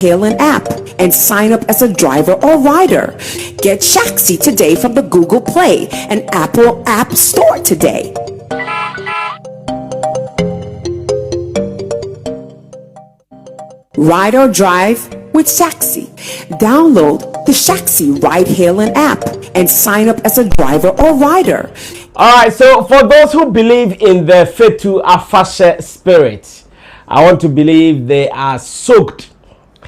ride-hailing app and sign up as a driver or rider. Get Shaxi today from the Google Play and Apple App Store today. Ride or drive with Shaxi. Download the Shaxi ride-hailing app and sign up as a driver or rider. All right, so for those who believe in the Fetu Afashe spirit, I want to believe they are soaked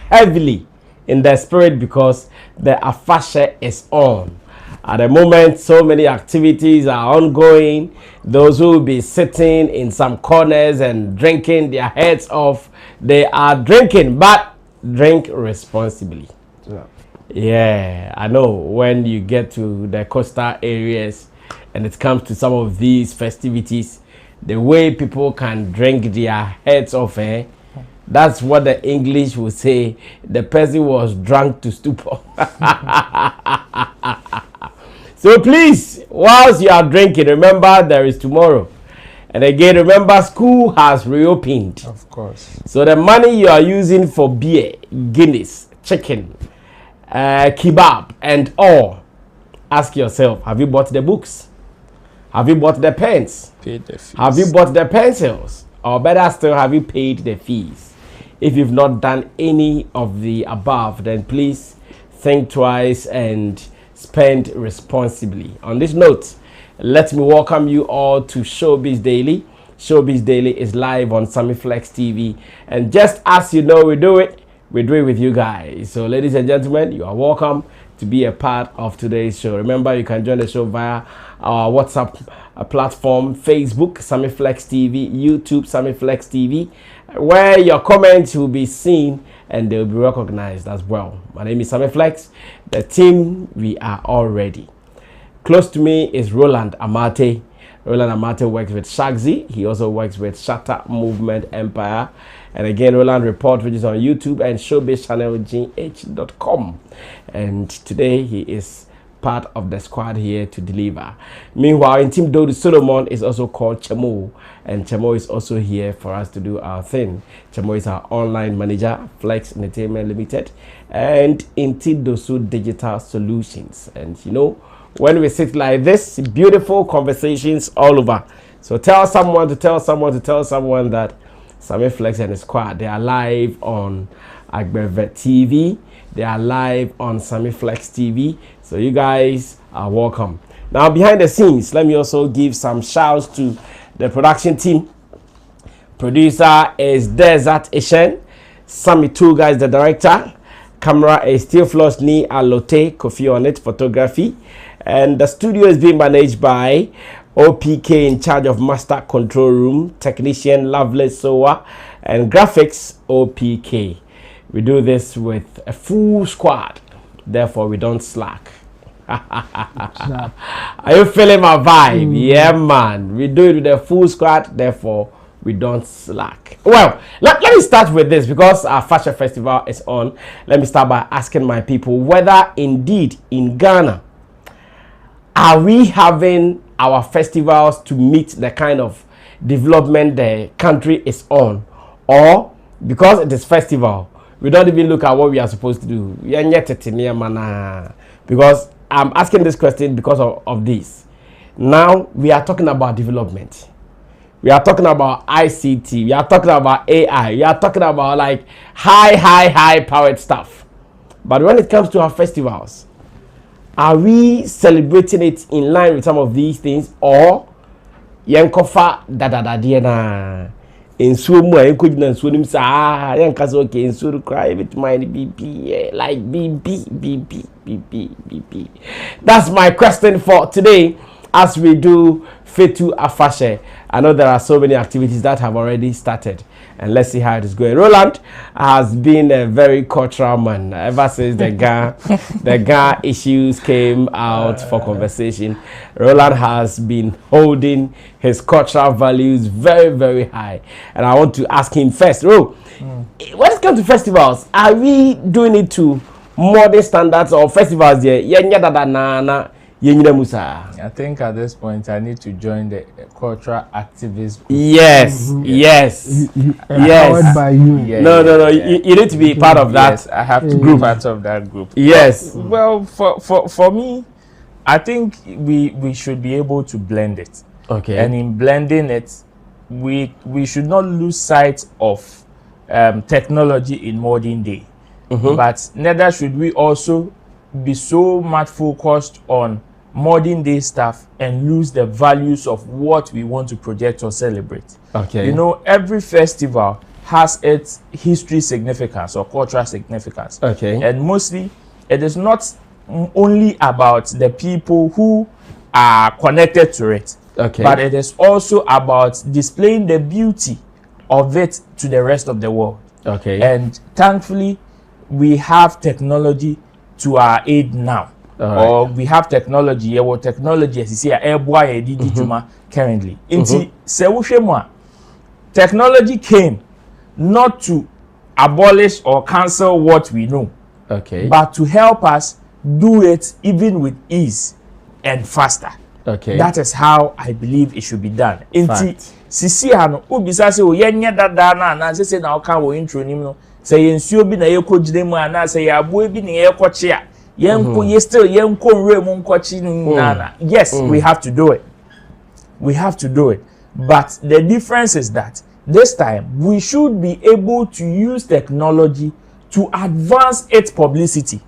heavily in their spirit because the Afashe is on. At the moment, so many activities are ongoing. Those who will be sitting in some corners and drinking their heads off, they are drinking, but drink responsibly. Yeah, I know when you get to the coastal areas and it comes to some of these festivities, the way people can drink their heads off, that's what the English will say. The person was drunk to stupor. So please, whilst you are drinking, remember there is tomorrow. And again, remember school has reopened. Of course. So the money you are using for beer, Guinness, chicken, kebab, and all, ask yourself, have you bought the books? Have you bought the pens? Paid the fees. Have you bought the pencils? Or better still, have you paid the fees? If you've not done any of the above, then please think twice and spend responsibly. On this note, let me welcome you all to Showbiz Daily. Showbiz Daily is live on Sammy Flex TV. And just as you know we do it with you guys. So ladies and gentlemen, you are welcome to be a part of today's show. Remember, you can join the show via our WhatsApp platform, Facebook, Sammy Flex TV, YouTube, Sammy Flex TV, where your comments will be seen and they'll be recognized as well. My name is Sammy Flex. The team, we are all ready. Close to me is Roland Amate. Roland Amate works with Shaxi. He also works with Shatter Movement Empire. And again, Roland Report, which is on YouTube and Showbiz channel gh.com. And today he is part of the squad here to deliver. Meanwhile, in Team Dodu Solomon is also called Chemo, and Chemo is also here for us to do our thing. Chemo is our online manager, Flex Entertainment Limited, and in Team Dosu Digital Solutions. And you know, when we sit like this, beautiful conversations all over. So tell someone to tell someone to tell someone that Sammy Flex and the squad, they are live on Agbevet TV. They are live on Sammy Flex TV. So you guys are welcome. Now behind the scenes, let me also give some shouts to the production team. Producer is Desert Ishen. Sammy Two Guys, the director. Camera is Theophilus Ni Alote, Kofi on it, photography. And the studio is being managed by OPK in charge of master control room, technician Lovely Soa, and graphics OPK. We do this with a full squad, therefore we don't slack. Are you feeling my vibe? Yeah, man. We do it with a full squad, therefore we don't slack. Well, let me start with this because our fashion festival is on. Let me start by asking my people whether indeed in Ghana, are we having our festivals to meet the kind of development the country is on, or because it is festival, we don't even look at what we are supposed to do? Because I'm asking this question because of this. Now we are talking about development. We are talking about ICT. We are talking about AI. We are talking about like high powered stuff. But when it comes to our festivals, are we celebrating it in line with some of these things, or yankofa da in sumu yankujina sunim sa yankaso okay in suru cry with my BP like BP. That's my question for today as we do Fetu Afashe. I know there are so many activities that have already started, and let's see how it is going. Roland has been a very cultural man ever since the Ga issues came out for conversation. Roland has been holding his cultural values very high, and I want to ask him first, when it comes to festivals, are we doing it to modern standards or festivals? Yenyina Musa. I think at this point I need to join the cultural activist group. Yes, yes, yes. By you. Yeah, No. You need to be part of that. Yes, I have to be part of that group. Yes. Well, for me, I think we should be able to blend it. Okay. And in blending it, we should not lose sight of technology in modern day. But neither should we also be so much focused on modern day stuff and lose the values of what we want to project or celebrate. Okay. You know, every festival has its history significance or cultural significance. Okay. And mostly, it is not only about the people who are connected to it. Okay. But it is also about displaying the beauty of it to the rest of the world. Okay. And thankfully, we have technology to our aid now. Or we have technology, technology as you see, currently. Technology came not to abolish or cancel what we know, okay, but to help us do it even with ease and faster. Okay. That is how I believe it should be done. Inti sisi hano ubisa se o yenye dada na se na oka wo intro nim no se yensuo bi na yekogire mu ana se ya abo bi na yekoche a yenko ye still yenko nre mu nkochi na. Yes, we have to do it. We have to do it. But the difference is that this time we should be able to use technology to advance its publicity.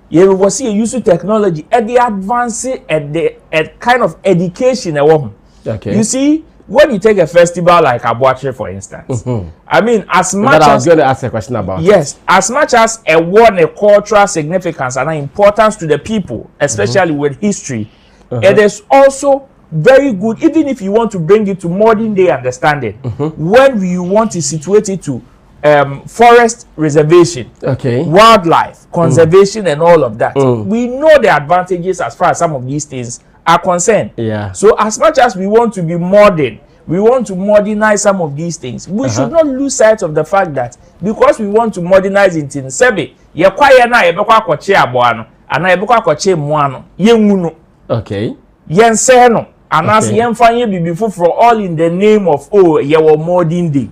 You will see use technology at the advance at kind of education. Okay. You see, when you take a festival like Abuache, for instance, I mean, as much as I was going to ask a question about. Yes, as much as a cultural significance and an importance to the people, especially with history, it is also very good, even if you want to bring it to modern day understanding. When you want to situate it to forest reservation, okay, wildlife conservation, and all of that, we know the advantages as far as some of these things are concerned. Yeah. So as much as we want to be modern, we want to modernize some of these things, we should not lose sight of the fact that because we want to modernize it in Sebe, okay, anas yemfanye bibi for all in the name of your modern day.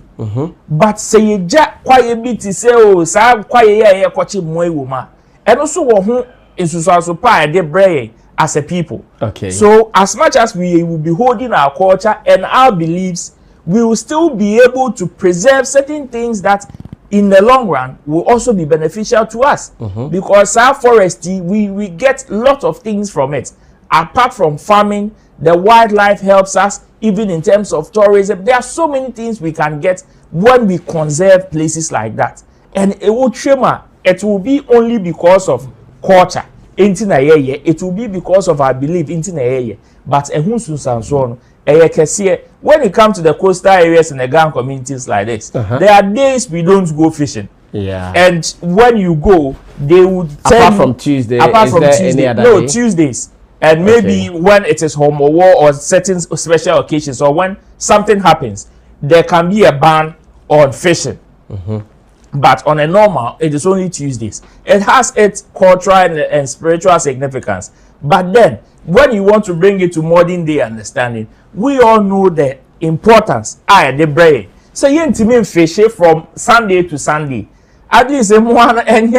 But say ye jack quiet bit to say sa quiet ye kwachi moy woma. And also wo hu isusu pa de brain as a people. Okay. So as much as we will be holding our culture and our beliefs, we will still be able to preserve certain things that in the long run will also be beneficial to us. Because our forestry, we get a lot of things from it. Apart from farming, the wildlife helps us, even in terms of tourism. There are so many things we can get when we conserve places like that. And it will be only because of culture. It will be because of our belief. But when it comes to the coastal areas and the gang communities like this, there are days we don't go fishing. Yeah. And when you go, they would tell apart from Tuesday, apart from Tuesday, any other no day? Tuesdays. And maybe when it is home or war or certain special occasions, or when something happens, there can be a ban on fishing. But on a normal, it is only Tuesdays. It has its cultural and spiritual significance. But then, when you want to bring it to modern day understanding, we all know the importance. The brain. So you intimate fish from Sunday to Sunday. At least one and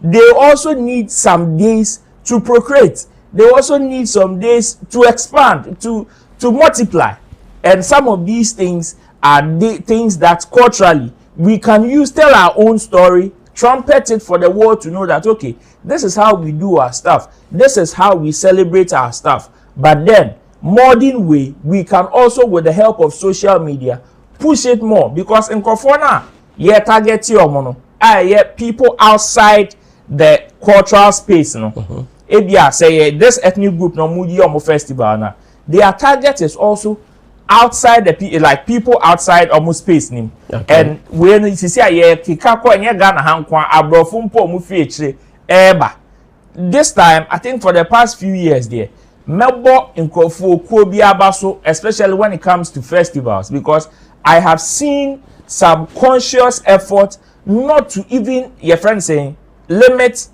they also need some days to procreate. They also need some days to expand, to multiply. And some of these things are things that culturally we can use, tell our own story, trumpet it for the world to know that, okay, this is how we do our stuff. This is how we celebrate our stuff. But then, modern way, we can also, with the help of social media, push it more. Because in Kofona, target your people outside the cultural space. Ebia say this ethnic group no mudi omo festival na. Their target is also outside the like people outside almost space nim. And when you see kika ko enye Ghana hankwa abrofo mpo omo fi echire eba. This time, I think for the past few years there, Melbo Nkofo Kobi Abaso, especially when it comes to festivals, because I have seen some conscious effort not to even, your friend saying, limit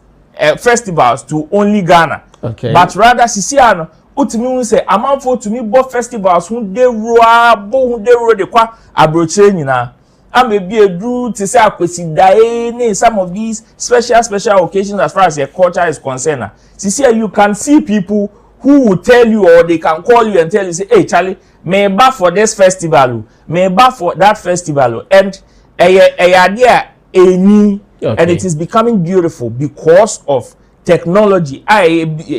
festivals to only Ghana. Okay. But rather, Sisiano, utimi say amanfo to me both festivals who de roa bo de ro de kwa abroche nyina. And maybe a drew to say akwesi dae some of these special occasions as far as your culture is concerned. Sisia, you can see people who will tell you or they can call you and tell you, say, hey Charlie, may back for this festival, may back for that festival, and idea any, and it is becoming beautiful because of technology.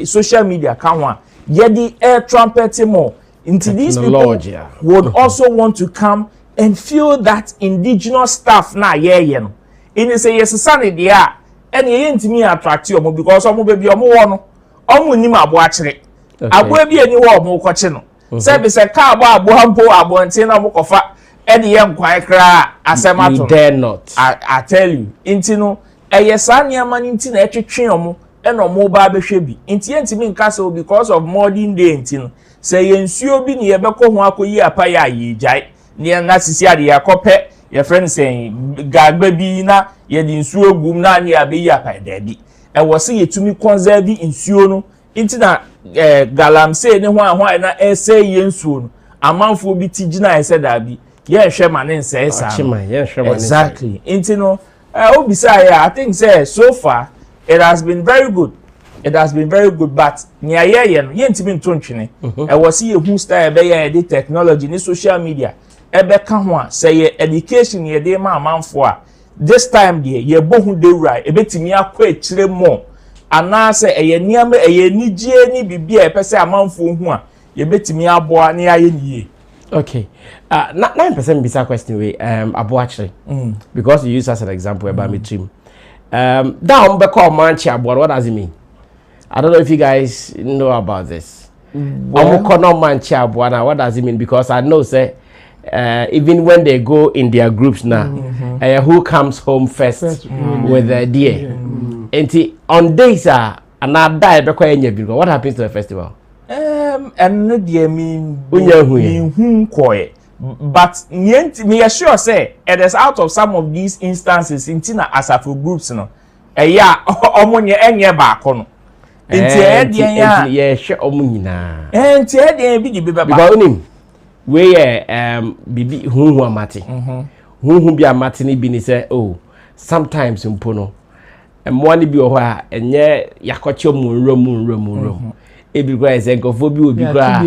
Social media can one. Yet air trumpet more into these people would also want to come and feel that indigenous stuff na in say yes sunny there and you ain't me attract you because some baby omo ni ma abo akire abo bi ani wo omo koche no say be say ka abo hampo abo ntin na mo kofa and ye nkwan kra asema to dare not I tell you intino eyesa niam ni ntin na etwetwe omo and omo ba behwe bi inti ntimi nka so because of modern day intino say yensuo bi ne ye beko ho akoyi apa ya yejai ne na sisi ade yakope your friend saying gagba bi na ye di nsuo gum na ne abeyi apa dabi e wo se yetumi conserve nsuo no inti na galamsey ne ho ahwan na ese ye nsuo no amanfo bi tigina ese dabi ye hwe ma ne nse sa exactly inti no obisa ya I think say so far it has been very good. It has been very good, but near ye ntimi ntontwene e wo se ye hu style be ye the technology ni social media ebe ka ho a say ye education ye dey ma amanfo a this time dey ye bohu dey right ebetimi akọ ekire mo ana say eye niam eye nigye ni bibia e pese amanfo hu a ye betimi aboa ne aye niye. Okay. 9% bisa question we abo actually because you use as an example about me team. Down be call manchi abo, what does it mean? I don't know if you guys know about this. What does it mean? Because I know say even when they go in their groups now, who comes home first with the deer? And on days and I die because what happens to the festival? And dear mean but me assure say it is out of some of these instances in Tina as a groups no. Omonye enye ba kono. Yeah, sure, omunina. And be the baby. Because him, we bibi who amati. Who be a matini bini say, oh, sometimes umpono. And one be oha, and yeah, yakocho room. Because Enkophobia will be glad.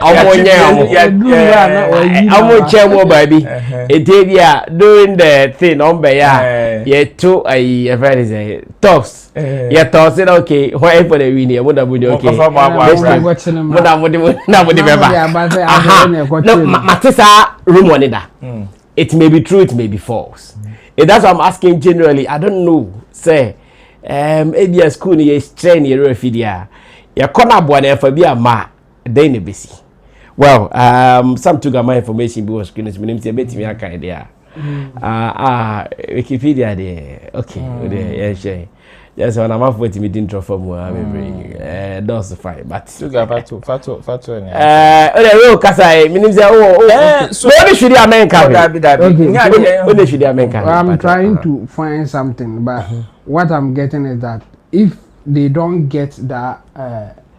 I won't share more, baby. It did, yeah, doing the thing on by yeah, two a very say toss. Yeah, toss it okay. Why for the winner? What about okay? Matisa room on it. It may be true, it may be false. That's what I'm asking generally. I don't know. Say, maybe a school is training your refugee. Ya kona bwana for be a ma dey ne besi. Well, some took my information because screen is name say betimi aka idea. Wikipedia there. Okay, yeah share. Yes, when I'm off with me didn't drop from that's fine. But sugar fatu any. Oh, kasa me name say so what should the American? Okay. Should the American? I'm trying to find something, but what I'm getting is that if they don't get that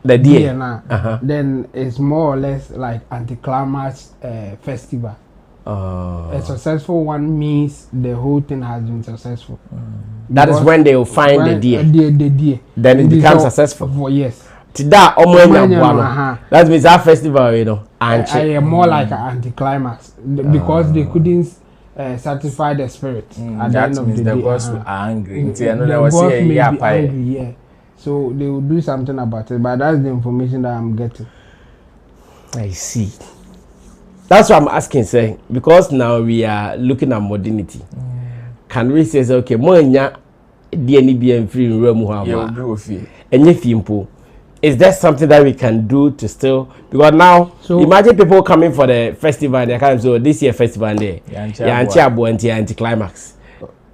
the DNA, then it's more or less like anticlimax festival. A successful one means the whole thing has been successful. That is when they will find the deer. Then it becomes successful. Yes. That means our festival, you know, and more like an anticlimax because they couldn't satisfy the spirit. At the end of the day, gods are angry. The gods may be angry, yeah. So they will do something about it, but that's the information that I'm getting. I see. That's what I'm asking, say, because now we are looking at modernity. Can we say, okay, monya DNB and free room, and is there something that we can do to still, because now so, imagine people coming for the festival and they come, so this year festival and there, anti-climax.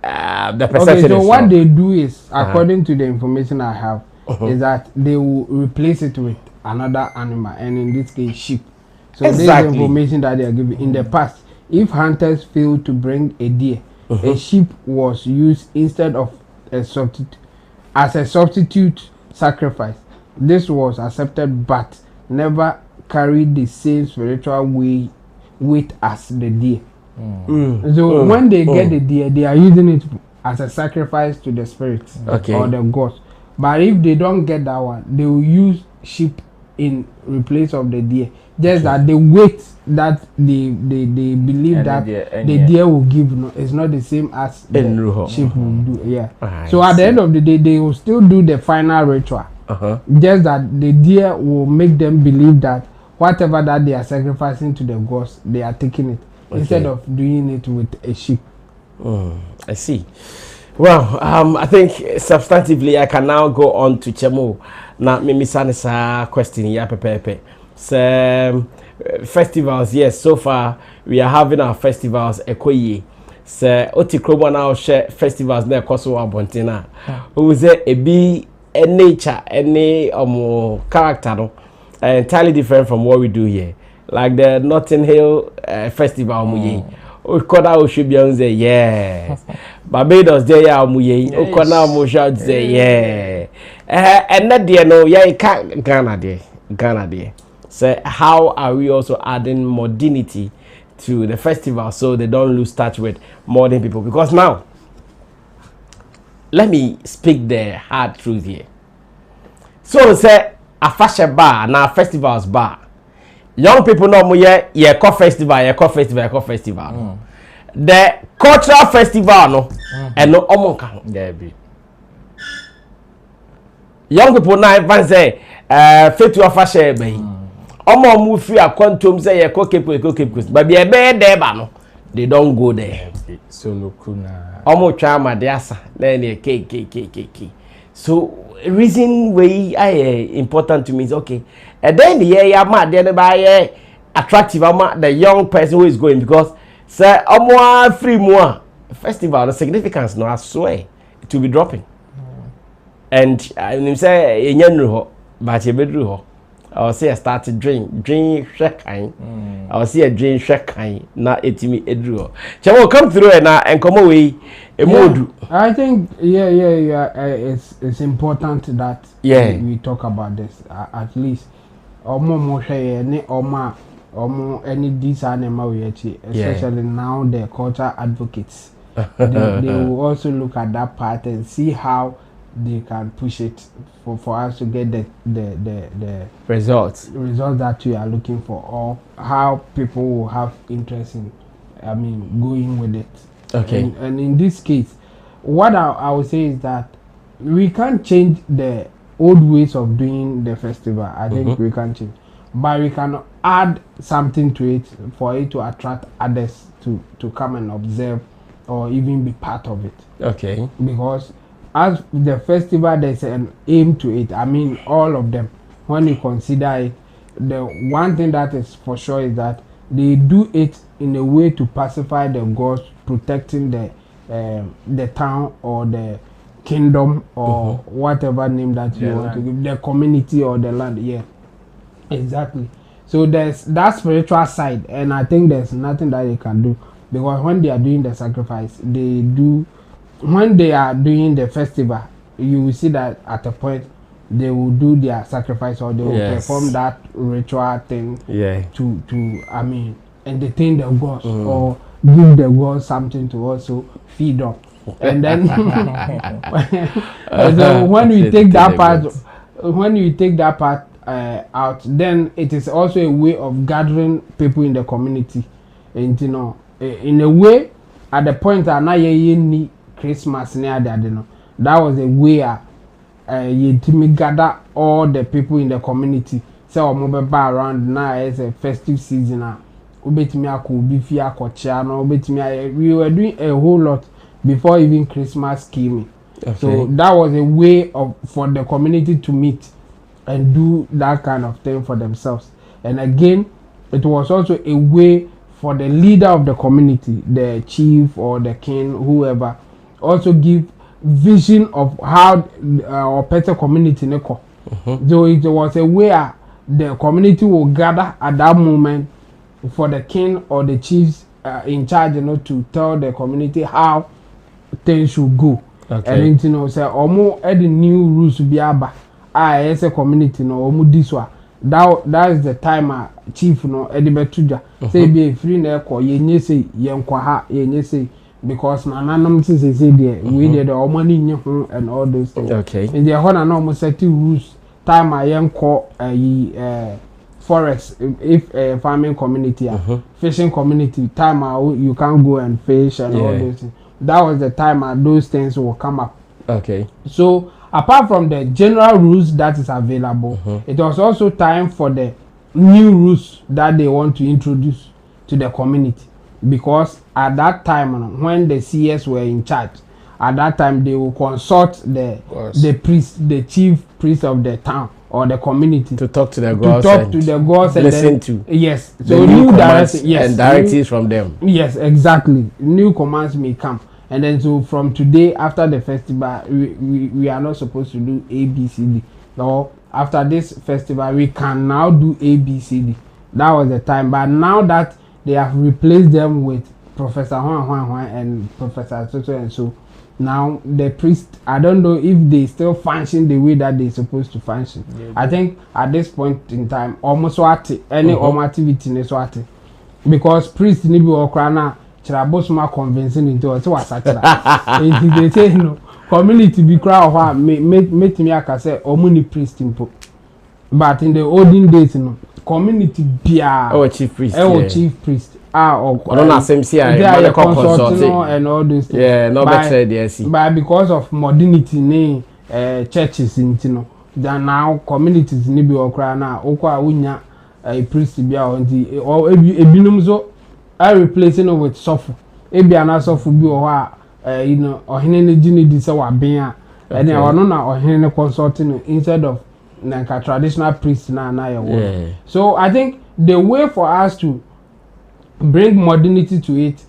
The perception so what they do is, according to the information I have, is that they will replace it with another animal, and in this case, sheep. So this is the information that they are giving. In the past, if hunters failed to bring a deer, a sheep was used instead of as a substitute sacrifice. This was accepted but never carried the same spiritual weight as the deer. So when they get the deer, they are using it as a sacrifice to the spirits or the gods. But if they don't get that one, they will use sheep in replace of the deer. Just that the weight that they believe and that the deer will give is not the same as the sheep will do. Yeah. So at the end of the day, they will still do the final ritual. Just that the deer will make them believe that whatever that they are sacrificing to the gods, they are taking it instead of doing it with a sheep. I see. Well, I think substantively I can now go on to Chemo. Now, Mimi Sanisa question here, Pepe. So, festivals, yes, so far we are having our festivals Ekoye. So, Oti Krobo now share festivals near Kosovo Abontina. Who is a be a nature, any character, no? Entirely different from what we do here. Like the Notting Hill Festival, Okona should be on say yeah. Barbados there ya muye. Okona mo should say yeah. And that there no yeah Ghana there. So how are we also adding modernity to the festival so they don't lose touch with modern people? Because now let me speak the hard truth here. So say a fashion bar now festivals bar. Young people know mo ye festival. The cultural festival no and no omonka there be. Young people now even say fit to fashion be. Omo mu free a quantum say ye keep but be there ba no they don't go there. So look na omo twa ma de asa na e ke. So reason way important to me is okay. And then the year ma then by attractive the young person who is going because say free more festival the significance no I swear it will be dropping. And say but you I will say I started drink shakai. I will see a drink shakai na etimi edru. Chamo come through and come away a mood. I think it's important that we talk about this at least. Omo any this animal especially now the culture advocates. They will also look at that part and see how they can push it for us to get the results that we are looking for, or how people will have interest in going with it. Okay. And in this case, what I would say is that we can't change the old ways of doing the festival. I think we can change, but we can add something to it for it to attract others to come and observe or even be part of it. Okay. Because as the festival, there's an aim to it. All of them. When you consider it, the one thing that is for sure is that they do it in a way to pacify the gods, protecting the town or the kingdom or whatever name that you want to give, the community or the land. Yeah, exactly. So there's that spiritual side, and I think there's nothing that they can do, because when they are doing the sacrifice, when they are doing the festival, you will see that at a point they will do their sacrifice or they will perform that ritual thing to entertain the gods or give the gods something to also feed on. And then so when you take that part out, then it is also a way of gathering people in the community, and in a way at the point that now you Christmas near that was a way you gather all the people in the community. So around now it's a festive season. We were doing a whole lot before even Christmas came in. Okay. So that was a way for the community to meet and do that kind of thing for themselves. And again, it was also a way for the leader of the community, the chief or the king, whoever, also give vision of how our better community neko. So it was a way the community will gather at that moment for the king or the chiefs in charge, to tell the community how things should go. And you know say omo e the new rules bi aba as a community no omo this one that is the time chief no e de betuja say be free na ekọ yenye say yenkwa ha yenye say because nananam say there we dey the omo ni nye ho and all those things. Okay. And there na no set rules time yenkọ forest if farming community fishing community time you can go and fish and all those things. That was the time those things will come up. Okay. So apart from the general rules that is available, it was also time for the new rules that they want to introduce to the community, because at that time when the CS were in charge, at that time they will consult the priest, the chief priest of the town or the community to talk to the gods, and listen to so new commands and directives from them. Yes, exactly. New commands may come. And then so from today after the festival we are not supposed to do ABCD. No, after this festival we can now do ABCD. That was the time. But now that they have replaced them with Professor Huan and Professor so and so, now the priest, I don't know if they still function the way that they're supposed to function. I think at this point in time almost what any activity is what, because priest need be okrana Chirabosuma convincing into what was such that they say no community be crowd of make me aka say omuni priest impo. But in the olden days no community bia chief priest chief priest or na same consulting and all those things. Yeah, no better yes. But because of modernity churches into no then now communities ni be okra na okwa unya priest bia onti or ebinum so are replacing it with sofu. Ebi ana sofu bi o ha you know ohene ne gini di se wa ben a and then ono na ohene consulting instead of like traditional priest na your So I think the way for us to bring modernity to it,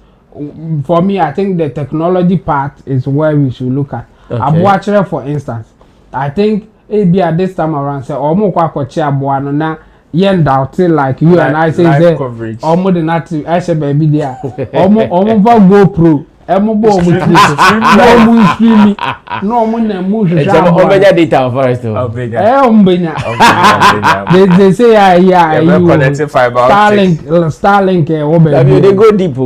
for me I think the technology part is where we should look at. Abuachere for instance, I think ebi at this time around say omo kwa kochi aboa no na yen doubting like you and I say omo the native ashe baby there omo va GoPro emo bo omo streaming no omo na mu hwehwa omenya data first they say you connected fiber Starlink they go deep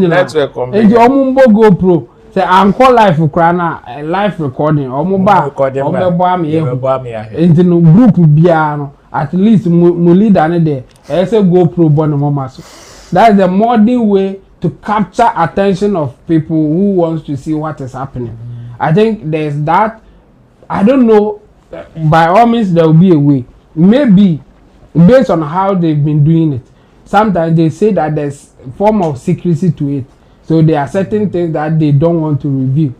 network omo bo GoPro say anchor live krana live recording omo ba omo bo am ye enti no group bia no at least mo leader ne there say GoPro bo no mama so that's the modern way to capture attention of people who wants to see what is happening. I think there's that. I don't know, by all means there will be a way, maybe based on how they've been doing it. Sometimes they say that there's a form of secrecy to it, so there are certain things that they don't want to reveal.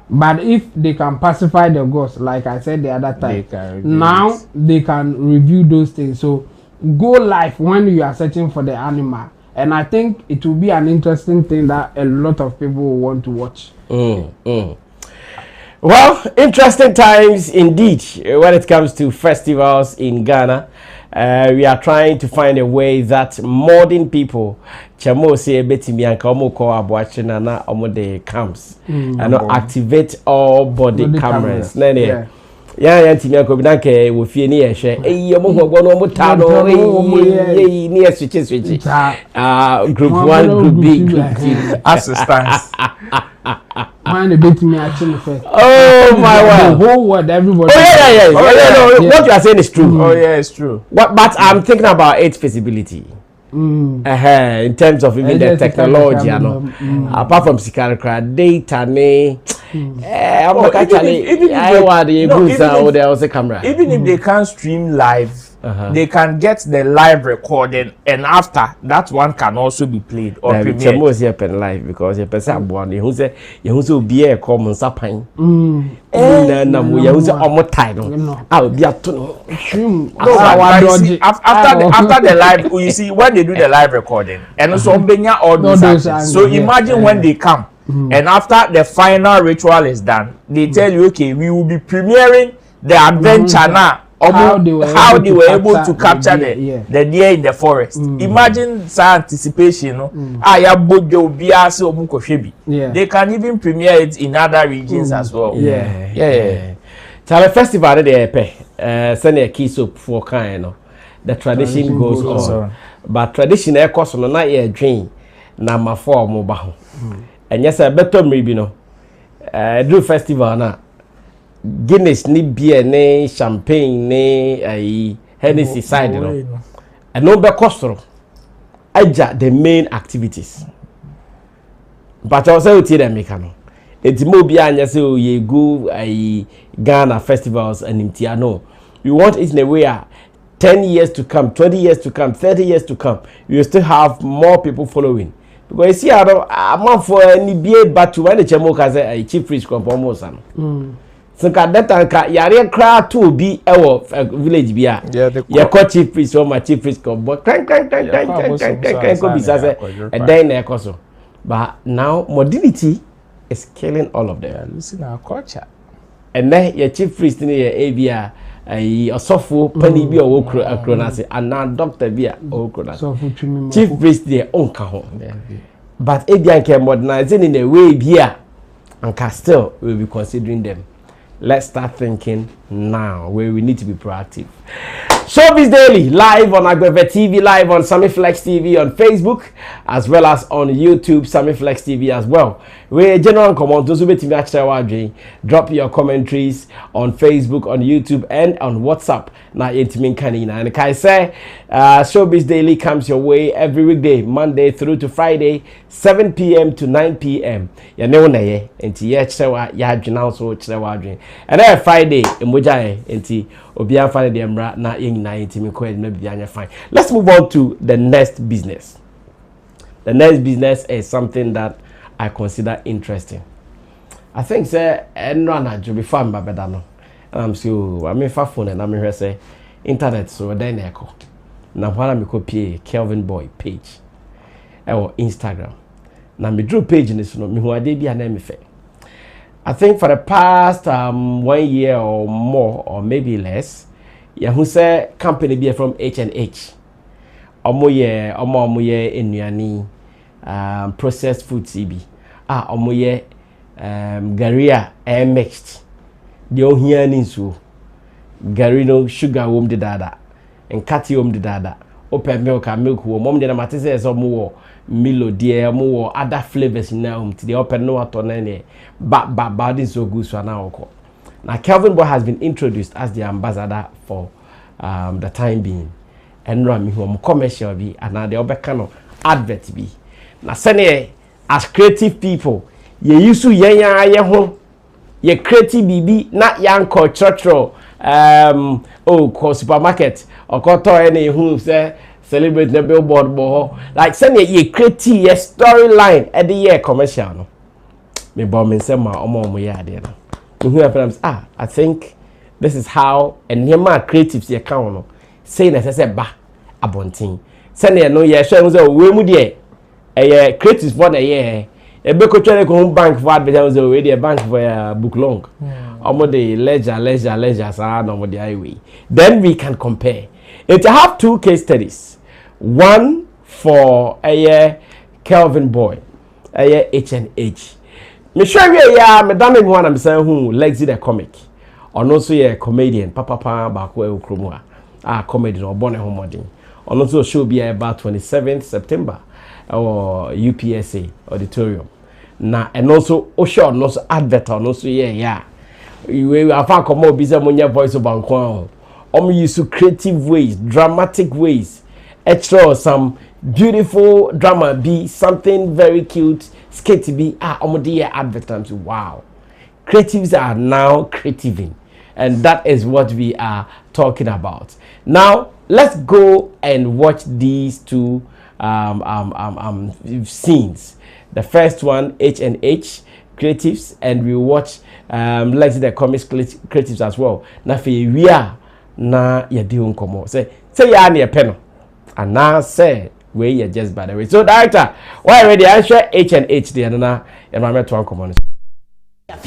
But if they can pacify the ghosts, like I said the other time, now they can review those things. So go live when you are searching for the animal, and I think it will be an interesting thing that a lot of people will want to watch. Well, interesting times indeed when it comes to festivals in Ghana. We are trying to find a way that modern people chamo say betimi anka omo ko abuache na omo de cams and activate all body cameras. Yeah, ntimi anka bi nanka wo fie ni ehwe omo hogo no omo ta no ni switch group 1 group B group 2 assistance. Man, they beat me actually first. Oh my word! The whole world, everybody. No, what you are saying is true. Oh yeah, it's true. But I'm thinking about its feasibility. In terms of even the technology, apart from security, data, even if they can't stream live, they can get the live recording, and after that one can also be played or premiered live because you person born you say be a common sapan after the live, you see when they do the live recording and so all those so imagine when they come and after the final ritual is done, they tell you, okay, we will be premiering the adventure now how they were able to capture the deer in the forest. Imagine some anticipation, no? They can even premiere it in other regions as well. Yeah. Tell festival they send a key soap for kind, no? The tradition goes on. But tradition air cost on not a dream. Number 4 mobile. And yes, I better maybe no. Do festival na. Guinness ni beer ne champagne ne Hennessy side no. And no be cost aja the main activities. But also we them make no. It's more be anya say you go Ghana festivals and no. We want it in a way 10 years to come, 20 years to come, 30 years to come, you still have more people following. Because you see, I'm not for any BA but to when the Chamoka say a chief priest come almost. So that time, yare crowd to be our village beer. Yeah, call chief priest or my chief priest come, but crank, and then also. But now modernity is killing all of them. Listen our culture. And then your chief priest in your ABR. A software penny be or cronasi and now doctor be a cronasi. Chief priest their own cajon. But Edian can modernizing in a way here and Castle will be considering them. Let's start thinking now where we need to be proactive. Showbiz Daily, live on Agbeve TV, live on Sammy Flex TV on Facebook, as well as on YouTube, Sammy Flex TV as well. We general comment, those who be to drop your commentaries on Facebook, on YouTube, and on WhatsApp. Na intimin kanina. And like I say, Showbiz Daily comes your way every weekday, Monday through to Friday, 7 p.m. to 9 p.m. Ya ne una ye, enti ye chewa ya adwina so chewa adwin. And then Friday, emoja enti obian fane de mra na na intimi ko edme bia fine. Let's move on to the next business. The next business is something that I consider interesting. I think say enro na jo before am babeda no. So I mean phone and I mean say internet so then echo. Na wala me copy Kelvyn boy page. Or Instagram. Na me drew page in this no me hu ade bia na me fe. I think for the past 1 year or more or maybe less, who say company be from H&H. Omo ye enuani processed food CB. Omo ye garia air mixed. The ohia ninsu. Gari no sugar wom de dada. And kati wom de dada. Open milk and milk wo. Mom de na matise eso mo Milo dear more other flavors now to the open no atonene. But this so good so now. Now Kelvyn boy has been introduced as the ambassador for the time being. And run home commercial be and now the other kind of advert be. Now sene as creative people, you used to ye home ye creative BB not young cultural supermarket or koto any who say celebrate the billboard boho like send ye create a storyline at the year commercial no me bomb say ma omo ya there no I think this is how and my creatives ye can no say na say ba abontin send ye no ye show say we mu there creatives for the year e be ko twere ko bank for advertisement say we there bank for book long omo the leisure sa no mo the highway then we can compare it. Have 2 case studies. One for a Kelvyn boy, a H&H. Me sure me dame one I'm saying who Lekzy the comic. Or also a comedian, papa bakwe ukrumwa. Comedian or born homodin. Or also show be about 27th September or UPSA auditorium. Na and also Osho and also advert and also we have found come more busy monya voice of bankwan. Use to creative ways, dramatic ways. Extra some beautiful drama be something very cute, skate be dear advertisement. Wow. Creatives are now creativing. And that is what we are talking about. Now let's go and watch these 2 scenes. The first one, H&H creatives, and we watch Lekzy the comics creatives as well. Now we are na ya di unkomo say ya na pen and now say we you just by the way. So director, why already I share H&H there na environment to unkomo. Your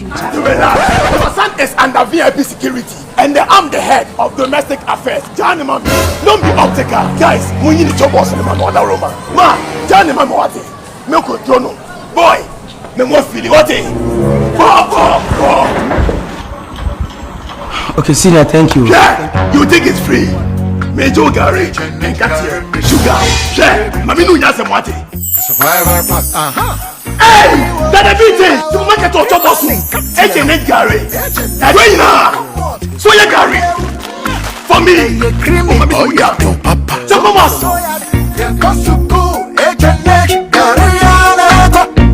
son is under VIP security and I'm the head of domestic affairs. Johnny Mami, don't be optical. Guys, we need to boss in the man or the Roma. Ma, Johnny Mami, what is? Milk Jono. Boy, me more feeling what is? Okay, senior, thank you. Yeah, you think it's free? Major garage and cat here. Sugar. Share. Mami no nyase what is? Survivor pack. Hey, that a beating. To make it to top of me. H&H garage. Wait now. So you garage. For me. Oh yeah. Chapamas.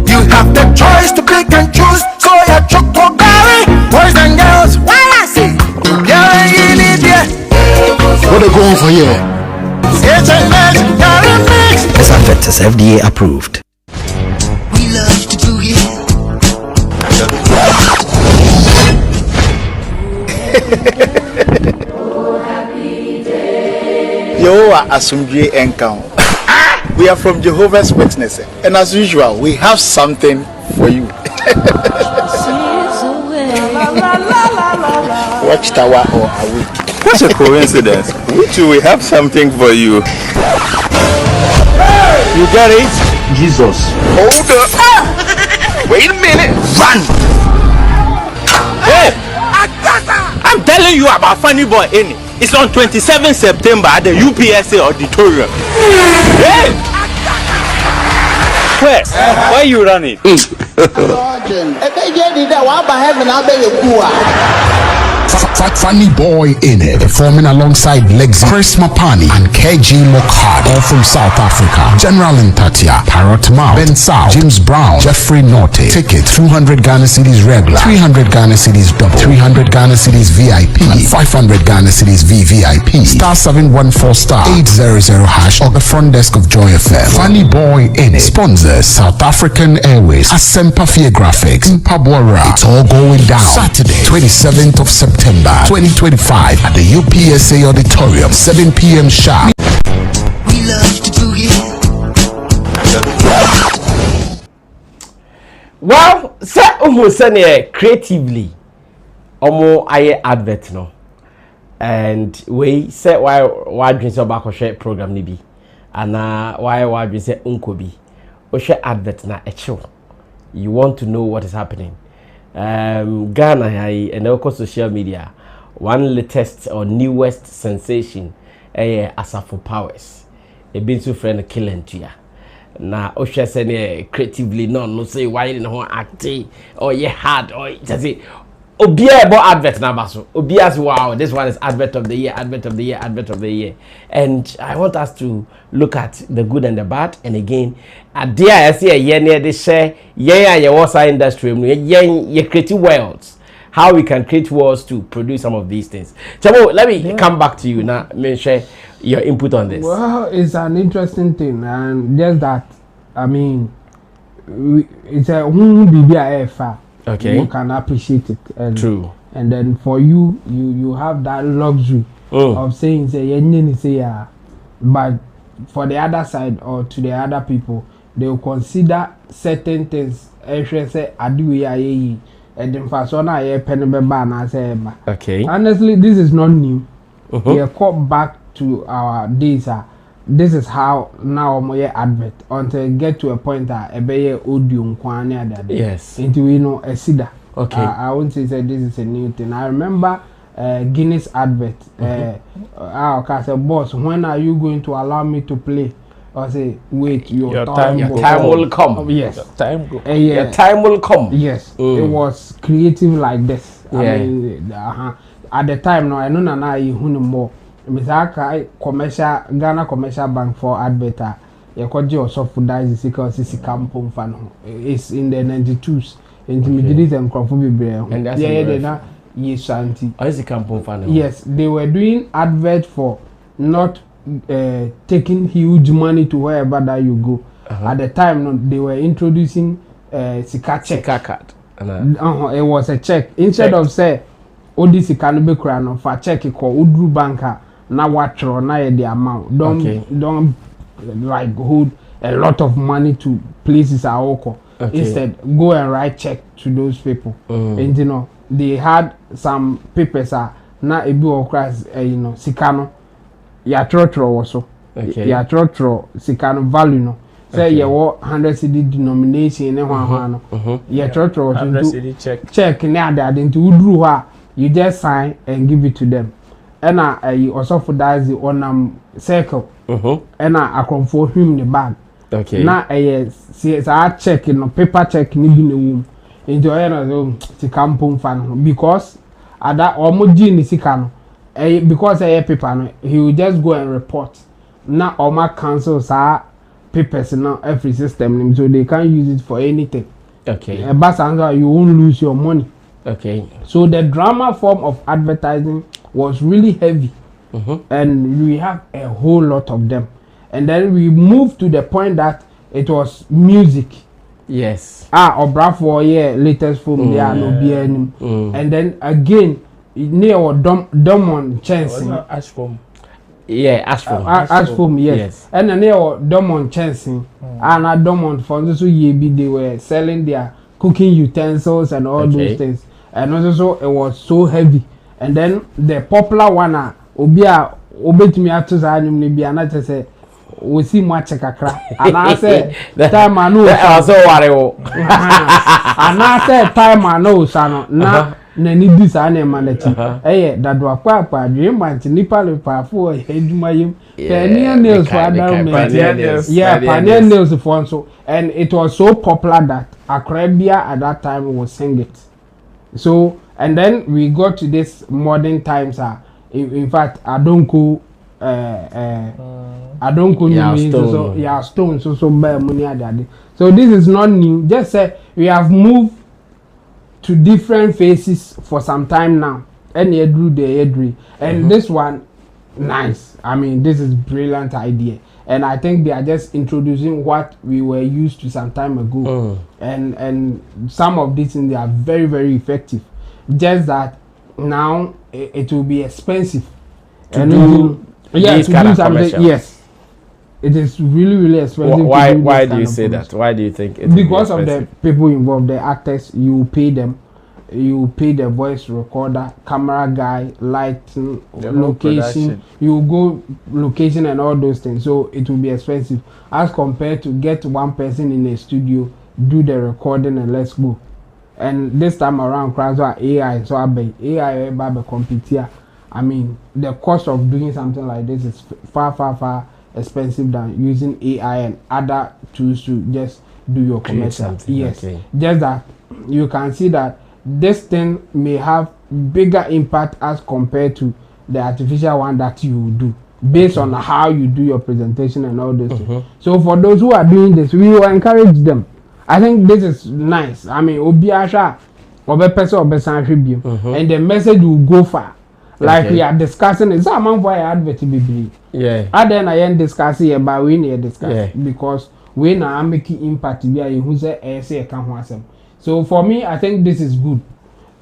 You have the choice to pick and choose. So you choco Gary. Boys and girls, why I see? What are going for here? This advert is FDA approved. We love to do it. Yehovah Asumdwe Enkao. We are from Jehovah's Witnesses, and as usual, we have something for you. Watchtower or Awi. What a coincidence. We too, we have something for you. You get it? Jesus. Hold up. Wait a minute. Run. Hey! I'm telling you about Funny Boy in it. It's on 27 September at the UPSA auditorium. Hey! Where? Why are you running? Funny Boy in it, performing alongside Lekzy, Chris Mapani, and KG Lockhart, all from South Africa. General Ntatia, Parrot Mao, Ben Sao, James Brown, Jeffrey Norte. Ticket 200 Ghana cedis regular, 300 Ghana cedis double, 300 Ghana cedis VIP, and 500 Ghana cedis VVIP. *714*800# or the front desk of Joy FM. Funny Boy in it. Sponsors South African Airways, Asempa Fear Graphics, Mpabwara. It's all going down Saturday, 27th of September 2025 at the UPSA Auditorium, 7 p.m. sharp. We love to do it. Well, say almost creatively, aye advert no, and we say why dream so back share program ni bi, and why dream say unko bi, o share advert na echo. You want to know what is happening. Ghana and also social media, one latest or newest sensation Asafo Powers a been so friend killing to ya na Osha say creatively no say why in ho acting or ye hard or just say obia about advert number so obia's wow this one is advert of the year, and I want us to look at the good and the bad. And again, dear I see a year near this share your was industry ye creative worlds, how we can create worlds to produce some of these things. Chabo, let me come back to you now. May share your input on this. Well, it's an interesting thing, and just that I mean it's a okay, you can appreciate it. And, true. And then for you have that luxury of saying say but for the other side or to the other people, they will consider certain things. Say and then for so now okay. Honestly, this is not new. We are caught back to our days. This is how now my advert until get to a point that a better audio yes, into we know a cedar. Okay. I won't say that this is a new thing. I remember Guinness advert. I said, boss, when are you going to allow me to play? I say, wait, your time will come. Yes, time go. Your time will come. Yes, it was creative like this. Yeah. I mean, at the time now I know now you more. Misaka commercial Ghana Commercial Bank for advert. You could just subsidize because it's a campaign fan. It's in the 92s. Intermediaries and Crawford. And that's yes, auntie. Is the campaign fan? Yes, they were doing advert for not taking huge money to wherever that you go. At the time, no, they were introducing Sika check. Sika card. It was a check. Instead of say, Odi Sika no be krano for check it called Udru Banker. Now what na the amount. Don't like hold a lot of money to places at Oko. Okay. Instead, go and write check to those people. And you know, they had some papers na ebi okra sika no ya trotro wo so ya trotro sika no value no say ye wo 100 cedi denomination ne hwa no ya trotro wo so check ne ade nti uduru ho you just sign and give it to them and also for that is on circle and akonfo him the bag na see check no paper check ni bi na wom into no sika mpom fa no because ada omoji ni sika no because paper no he will just go and report na oma cancel sa papers now every system so they can't use it for anything but you won't lose your money. So the drama form of advertising was really heavy, and we have a whole lot of them. And then we moved to the point that it was music. Yes. Obrafo latest film there no BN. And then again, near Domon Chancing. Ashform. Yeah, Ashform, yes. And then near Domon Chancing, and Domon for so they were selling their cooking utensils and all those things. And also it was so heavy. And then the popular one obetumi ato za anyum ne bia na say we see much kakra and I say time anu so ware wo and I say time anu sano na ni bisa na manachi dadu akwa dream man nipa le pafo eduma yim pioneer nails for pioneer nails for so and it was so popular that Akrabia at that time was sing it. So and then we got to this modern times in fact I don't go stone so buy money at that. So this is not new. Just say we have moved to different phases for some time now. And and this one nice. I mean this is brilliant idea. And I think they are just introducing what we were used to some time ago. And some of these things they are very, very effective. Just that now it will be expensive to do something. Yes, it is really, really expensive. Why do you say that? Why do you think it? Because of the people involved, the actors. You pay them. You pay the voice recorder, camera guy, lighting, location. You go location and all those things. So it will be expensive as compared to get one person in a studio, do the recording and let's go. And this time around, crowds are AI. So AI compete. I mean, the cost of doing something like this is far expensive than using AI and other tools to just do your commercial. Yes, just that you can see that this thing may have bigger impact as compared to the artificial one that you do based on how you do your presentation and all those things. So for those who are doing this, we will encourage them. I think this is nice. I mean, Obiasha, and the message will go far. Like we are discussing, it's a man for advertisement. Yeah. And then I am discussing about we need to discuss because we now making impact. We are who say so for me, I think this is good,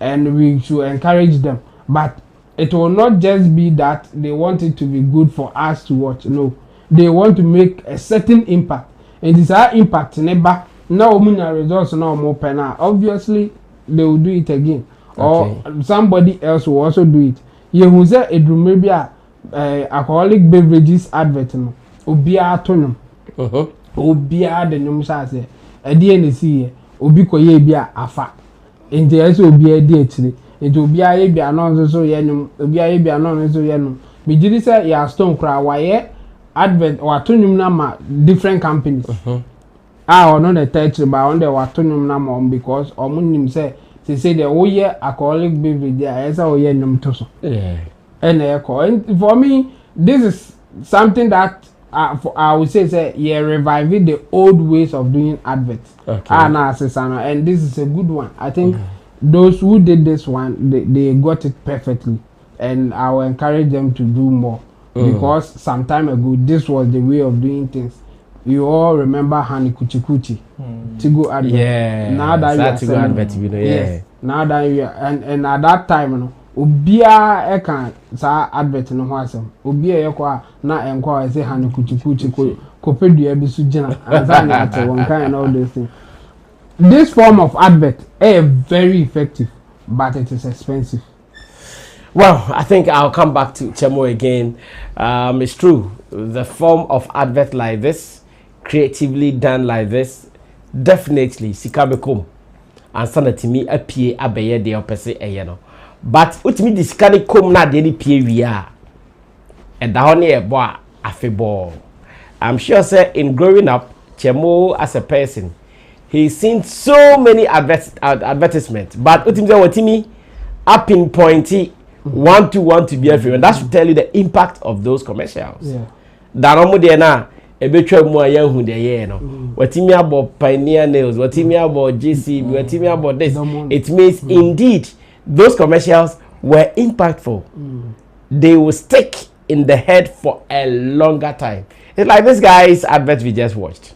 and we should encourage them. But it will not just be that they want it to be good for us to watch. No, they want to make a certain impact, and this our impact never. Now, results now more penal. Obviously, they will do it again, or somebody else will also do it. You who say it may be alcoholic beverages advert no. Obia tonum. Obia the num say. A DNC. Obi koye bia afa. Enti eso obi edi etire. Enti obi aye bia no so yenum. Obi aye bia no so yenum. Me gidi say ya stone kra waye advert or tonum na ma different companies. Or not the touch but on the watonum na mom because omunim say the oye alcoholic beverage there esa oye num to so. Yeah. And for me this is something that I would say reviving the old ways of doing adverts. And this is a good one. I think those who did this one they got it perfectly, and I will encourage them to do more because some time ago this was the way of doing things. You all remember Hani Kuchikuchi, Tigo advert. Yeah. Now that you are advert, yes. Now that you are, and at that time, you know, Ubia eka sa advert no hwasem. Ubia yekwa na enkwa say Hani Kuchikuchi ko pedu ebisu jina. Azani ate one kind and all those things. This form of advert is very effective, but it is expensive. Well, I think I'll come back to Chemo again. It's true. The form of advert like this, creatively done like this, definitely sikabekum and sanatimi appear abeye de opese eyeno. But utimi diskani kom na de ni pie wi and down here boy afebo. I'm sure say in growing up, Chemo as a person, he's seen so many advertisements, but utimi say watimi up in pointy want to be everywhere. That should tell you the impact of those commercials. Yeah. Daromo de na ebetwa mu ayahu de ye no. Watimi about Pioneer Nails, watimi about JC, watimi about this. It means indeed those commercials were impactful. They will stick in the head for a longer time. It's like this guy's advert we just watched.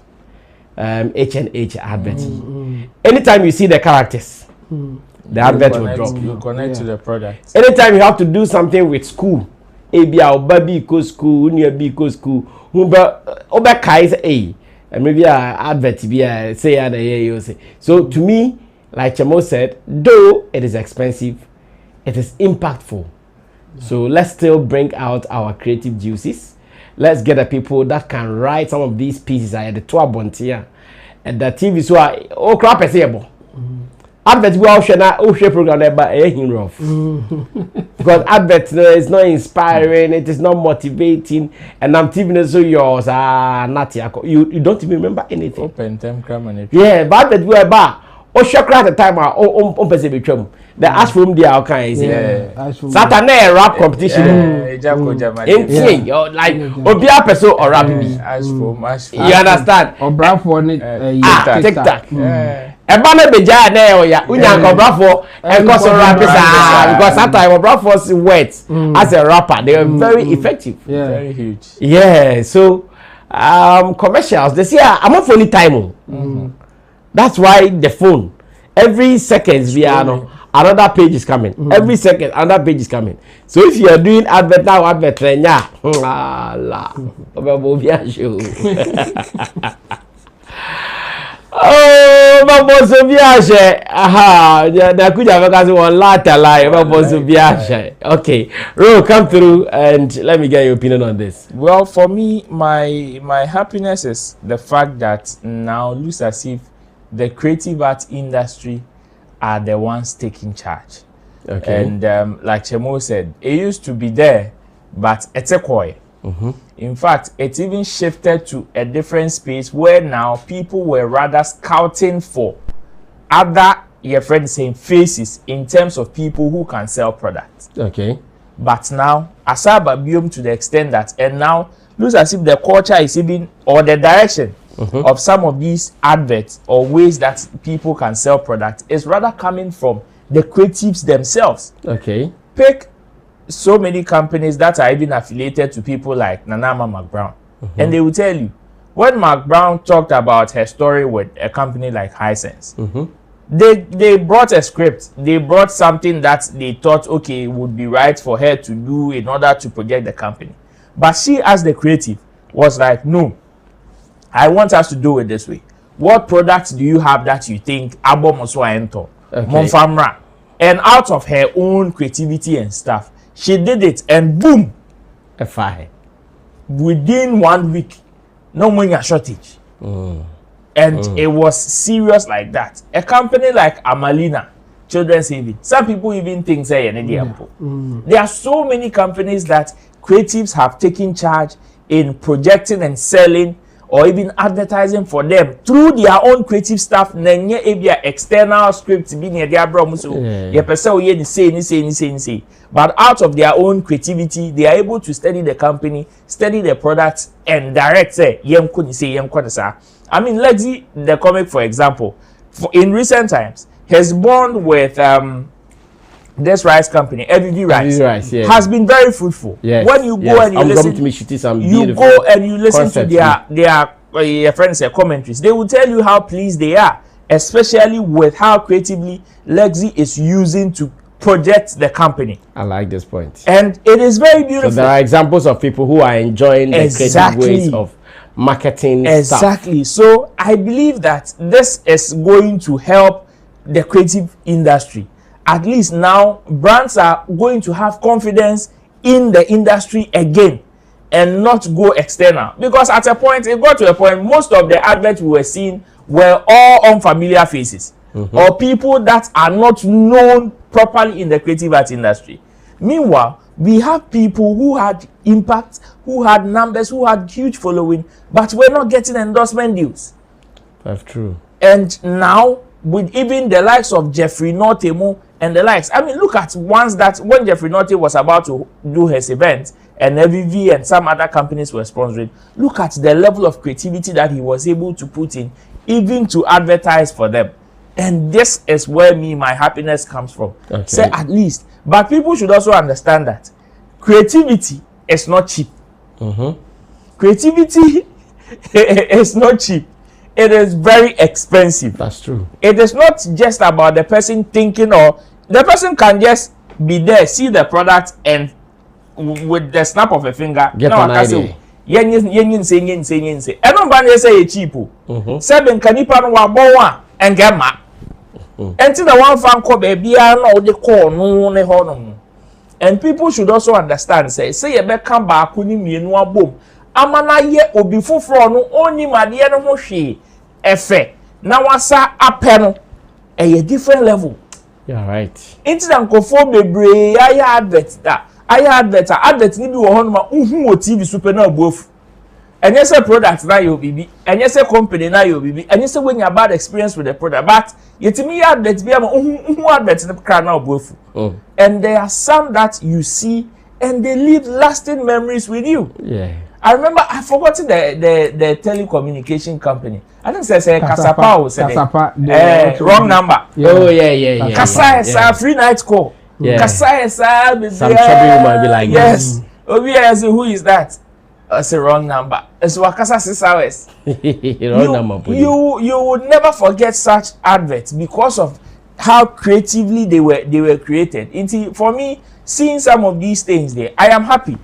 H&H advert. Anytime you see the characters, the advert will drop. You connect to the product. Anytime you have to do something with school, ABA or baby go school, near B go school, Oba Kai's A, and maybe a advert be say other you say. So to me, like Chemo said, though it is expensive, it is impactful. So let's still bring out our creative juices. Let's get the people that can write some of these pieces. I had the 12 bontia and the TV so oh crap is able. Advert we all share program there but rough. Because advert is not inspiring, it is not motivating, and I'm TV so yours not you don't even remember anything. Open time cram. Yeah, but advert we are oh share at the time person between. The ask from the outcome is Saturday rap competition. Like Obia person or rap. You understand? Or brand for TikTok. A banner be jar now, yeah. Unyan Brafo and cause a rap because sometimes Brafo's words as a rapper, they are very effective. Yeah, very huge. Yeah, so commercials, they say I'm not for any time. That's why the phone every seconds we are no. Another page is coming. Every second, another page is coming. So if you are doing advert now, advert yeah. Oh, Baboso Biache. Aha, the Kuja Vacancy one later lie. Baboso Biache. Okay, Ro, come through and let me get your opinion on this. Well, for me, my happiness is the fact that now looks as if the creative art industry are the ones taking charge. Okay. And like Chemo said, it used to be there, but it's a quiet. In fact, it even shifted to a different space where now people were rather scouting for other, your friends saying, faces in terms of people who can sell products. Okay. But now, Asaba Biom to the extent that, and now, looks as if the culture is even, or the direction of some of these adverts or ways that people can sell products is rather coming from the creatives themselves. Okay. Pick so many companies that are even affiliated to people like Nanama McBrown. And they will tell you, when McBrown talked about her story with a company like Hisense, they brought a script. They brought something that they thought, okay, would be right for her to do in order to project the company. But she, as the creative, was like, no, I want us to do it this way. What products do you have that you think Abo Moswa enter? Monfamra. And out of her own creativity and stuff, she did it and boom! A fire. Within 1 week, no money shortage. And it was serious like that. A company like Amalina, Children's Saving, some people even think say there are so many companies that creatives have taken charge in projecting and selling or even advertising for them through their own creative stuff. Nenye ebia external scripts be near their bromuso. Ye person ye say. But out of their own creativity, they are able to study the company, study the products, and direct say yem kuni say yem sa. I mean, Lekzy, the comic, for example, in recent times, his bond with this rice company, EVV Rice, has been very fruitful. When you go and you listen, to their friends' commentaries, they will tell you how pleased they are, especially with how creatively Lekzy is using to project the company. I like this point. And it is very beautiful. So there are examples of people who are enjoying the creative ways of marketing stuff. So I believe that this is going to help the creative industry. at least now brands are going to have confidence in the industry again and not go external, because at a point it got to a point most of the adverts we were seeing were all unfamiliar faces or people that are not known properly in the creative art industry. Meanwhile, we have people who had impact, who had numbers, who had huge following, but we're not getting endorsement deals. That's true. And now, with even the likes of Jeffrey Notemo and the likes, I mean, look at ones that when Jeffrey Notte was about to do his event and EVV and some other companies were sponsoring, look at the level of creativity that he was able to put in, even to advertise for them. And this is where my happiness comes from. Okay. Say at least. But people should also understand that creativity is not cheap. Creativity is not cheap. It is very expensive. That's true. It is not just about the person thinking, or the person can just be there, see the product, and with the snap of a finger, get an idea. Yen say. And nobody say it's cheap. Seven canipa no wa and get ma. Until the one fan call baby, no the call no ne hono. And people should also understand, say you better come back when you mean one boom. Amana ye obi fufro no oni madie no ho hwe efe na wasa apeno a different level. Yeah, right. Into the nkofo bebre aya advert ni bi wo ho no ma uhu o TV super na obofu. Enye say product na yo bibi, enye say company na yo bibi, enye say when you bad experience with the product, but yetimi advert bi ama uhu advert na kra na obofu. And there are some that you see and they leave lasting memories with you. Yeah. I remember, I forgot the telecommunication company. I think it's Kasapa or something. Wrong number. Yeah. Oh, yeah. Kasa is a free night call. Yeah. Kasa is a... Some trouble might be like, yes. Oh, yes, who is that? It's a wrong number. It's Wakasa 6 hours. Wrong number. You would never forget such adverts because of how creatively they were created. For me, seeing some of these things there, I am happy.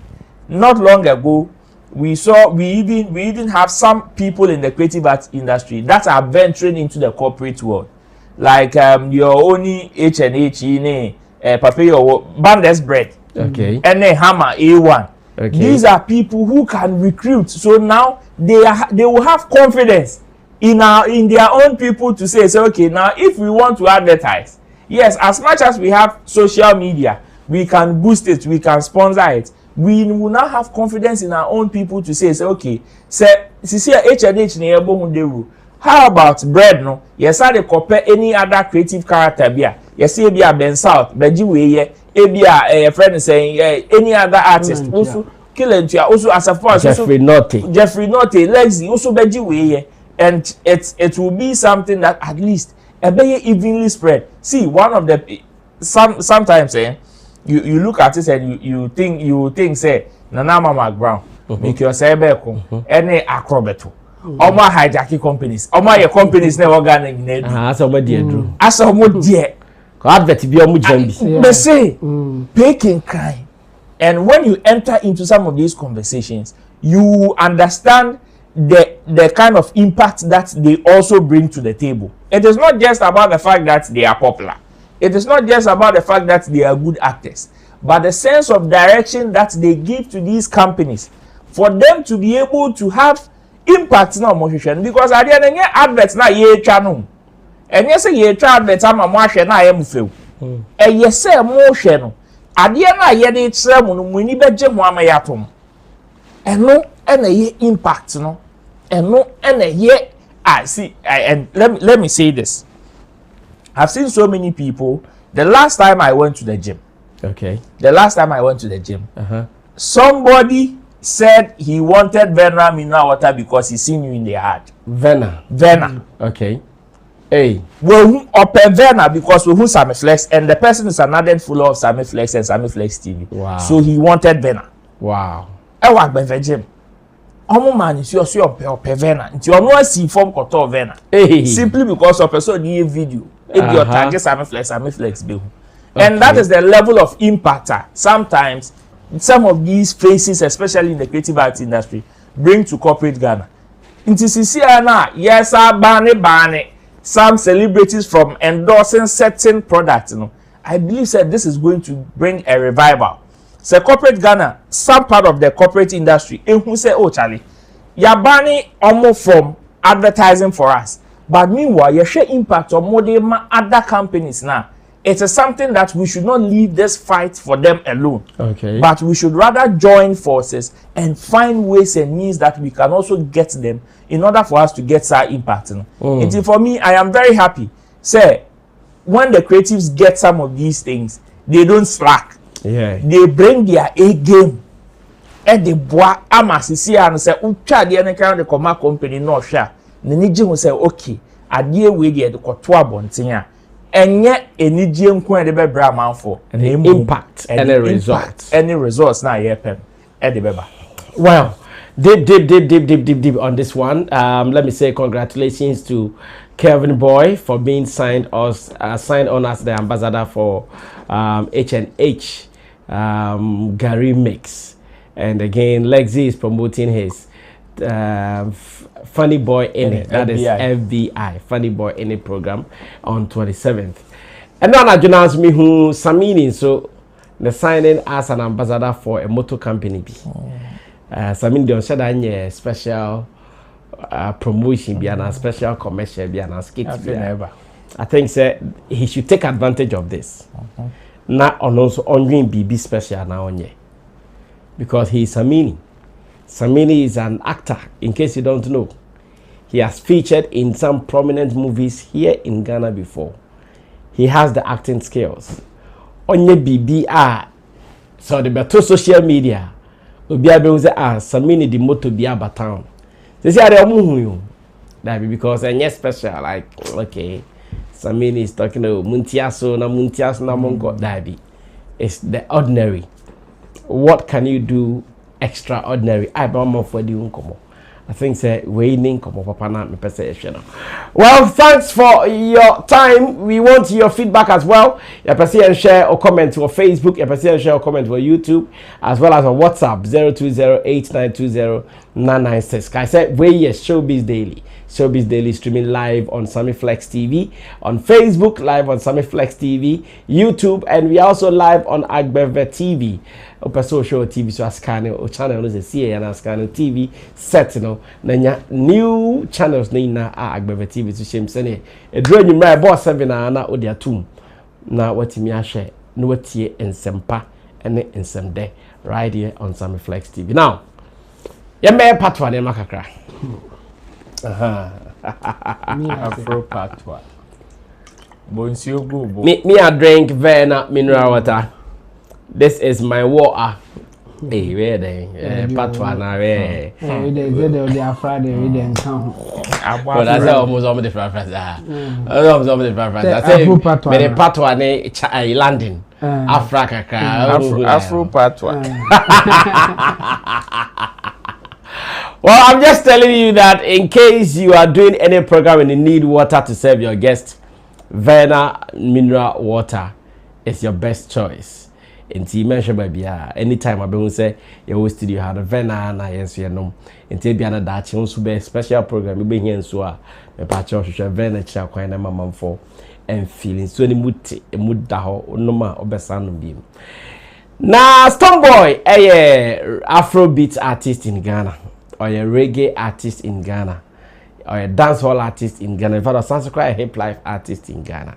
Not long ago, we even have some people in the creative arts industry that are venturing into the corporate world, like your only H&H in Papaya Bandes Bread, okay, and a Hammer A1. Okay. These are people who can recruit. So now they will have confidence in their own people to say, okay, now if we want to advertise, yes, as much as we have social media, we can boost it, we can sponsor it. We will now have confidence in our own people to say okay, see H&H near Bohunderu. How about bread? No, yes, I compare any other creative character. Yes, be a Ben South, Bejiwe, be a friend saying any other artist. Also, Killentia, also as a first Jeffrey Notte, Lekzy, also Bejiwe, and it will be something that at least a very evenly spread. See, one of the sometimes you look at it and you think say Nana Mama Brown make your sebeko any acrobato omo hijacking companies omo your companies never gonna in asa omo die dro asa omo die ko advert bi omo jambi they say picking kind. And when you enter into some of these conversations, you understand the kind of impact that they also bring to the table. It is not just about the fact that they are popular. It is not just about the fact that they are good actors, but the sense of direction that they give to these companies for them to be able to have impact na motion. Because at the end of the adverts na ye channel, and yes, ye try adverts ama mo ahwe na ayem few. And yes, say mo hwe no. At the end na ye dey kire mo no muni beje mo ama yatom. Eno na ye impact no. Eno na ye and let me say this. I've seen so many people. The last time I went to the gym. Okay. The last time I went to the gym. Somebody said he wanted Venna mineral water because he seen you in the ad. Venna. Okay. Hey. Well, open Venna because we who Sammy Flex and the person is another full of Sammy Flex and Sammy Flex TV. Wow. So he wanted Venna. Wow. I work by the gym. Omo man is your open Venna. Nti ono see form koto Venna. Hey. Simply because of person new video. If your target Sammy Flex be. And that is the level of impact. Sometimes some of these faces, especially in the creative arts industry, bring to corporate Ghana. Into CCNA, yes, bane some celebrities from endorsing certain products, I believe that this is going to bring a revival. So corporate Ghana, some part of the corporate industry, and who say, oh Charlie, you're banning almost from advertising for us. But meanwhile, you share impact on more than other companies now. It is something that we should not leave this fight for them alone. Okay. But we should rather join forces and find ways and means that we can also get them in order for us to get our impact. And for me, I am very happy. Say, when the creatives get some of these things, they don't slack. Yeah. They bring their A game. And they boy amasisi and say, "Ucha the any kind of the company no share." The Niji will say, "Okay, I deal with the Kotua Bontinya." And yet, a Nijian coin the Brahman for and the impact and the results. Any results now, yeah, Eddie Beba. Well, deep on this one. Let me say congratulations to Kelvyn Boy for being signed on as the ambassador for H&H Gary Mix. And again, Lekzy is promoting his Funny Boy in it. That is FBI, Funny Boy in it program on 27th. And now I announced me who Sammy so the signing as an ambassador for a motor company. Sammy don't say that special promotion be a special commercial be a skit. I think he should take advantage of this. Not on also on BB special now on because he is Sammy. Sammy is an actor, in case you don't know. He has featured in some prominent movies here in Ghana before. He has the acting skills. Onye BBR, so the better social media. Obiabe say Sammy the moto biaba town. They say they muhu that be because any special like okay, Sammy is talking about Muntiaso na mongo that be. It's the ordinary. What can you do extraordinary? I bomb for the uncommon. I think say waiting come papa na me perception. Well, thanks for your time. We want your feedback as well. You can share or comment on Facebook. You can share or comment on YouTube as well as on WhatsApp 02089209996. I said we yes Showbiz Daily. Showbiz Daily streaming live on Sammy Flex TV, on Facebook live on Sammy Flex TV, YouTube, and we are also live on Agbeve TV. Open social TV so scanning or channel is a CA and scanning TV set no new channels na Agbeve TV to shame sene a draw you my boss 7 na odia tum na what me share no what tie ensempa ene ensem right here on Sammy Flex TV. Now ya me part 1 makakra me afro part 1 Bonsio go me I drink Verna mineral water. This is my water. Hey, where they? Patwa na where? They are Friday. We didn't come. But that's almost all the different. Almost all the different. I say, but the patwa ne landing. Africa, Afro patwa. Well, I'm just telling you that in case you are doing any program and you need water to serve your guest, Verna mineral water is your best choice. Inti mention baby anytime I be say your studio had a Verna na yes you know inti bia na da che nso be special program be here nso a me pa che hwehwe Verna cha kwan na mama mfo and feeling so ni muti emudda ho no ma obesa no bi na Stonebwoy Afrobeat artist in Ghana or a reggae artist in Ghana or a dancehall artist in Ghana in fact a Sanskrit hip life artist in Ghana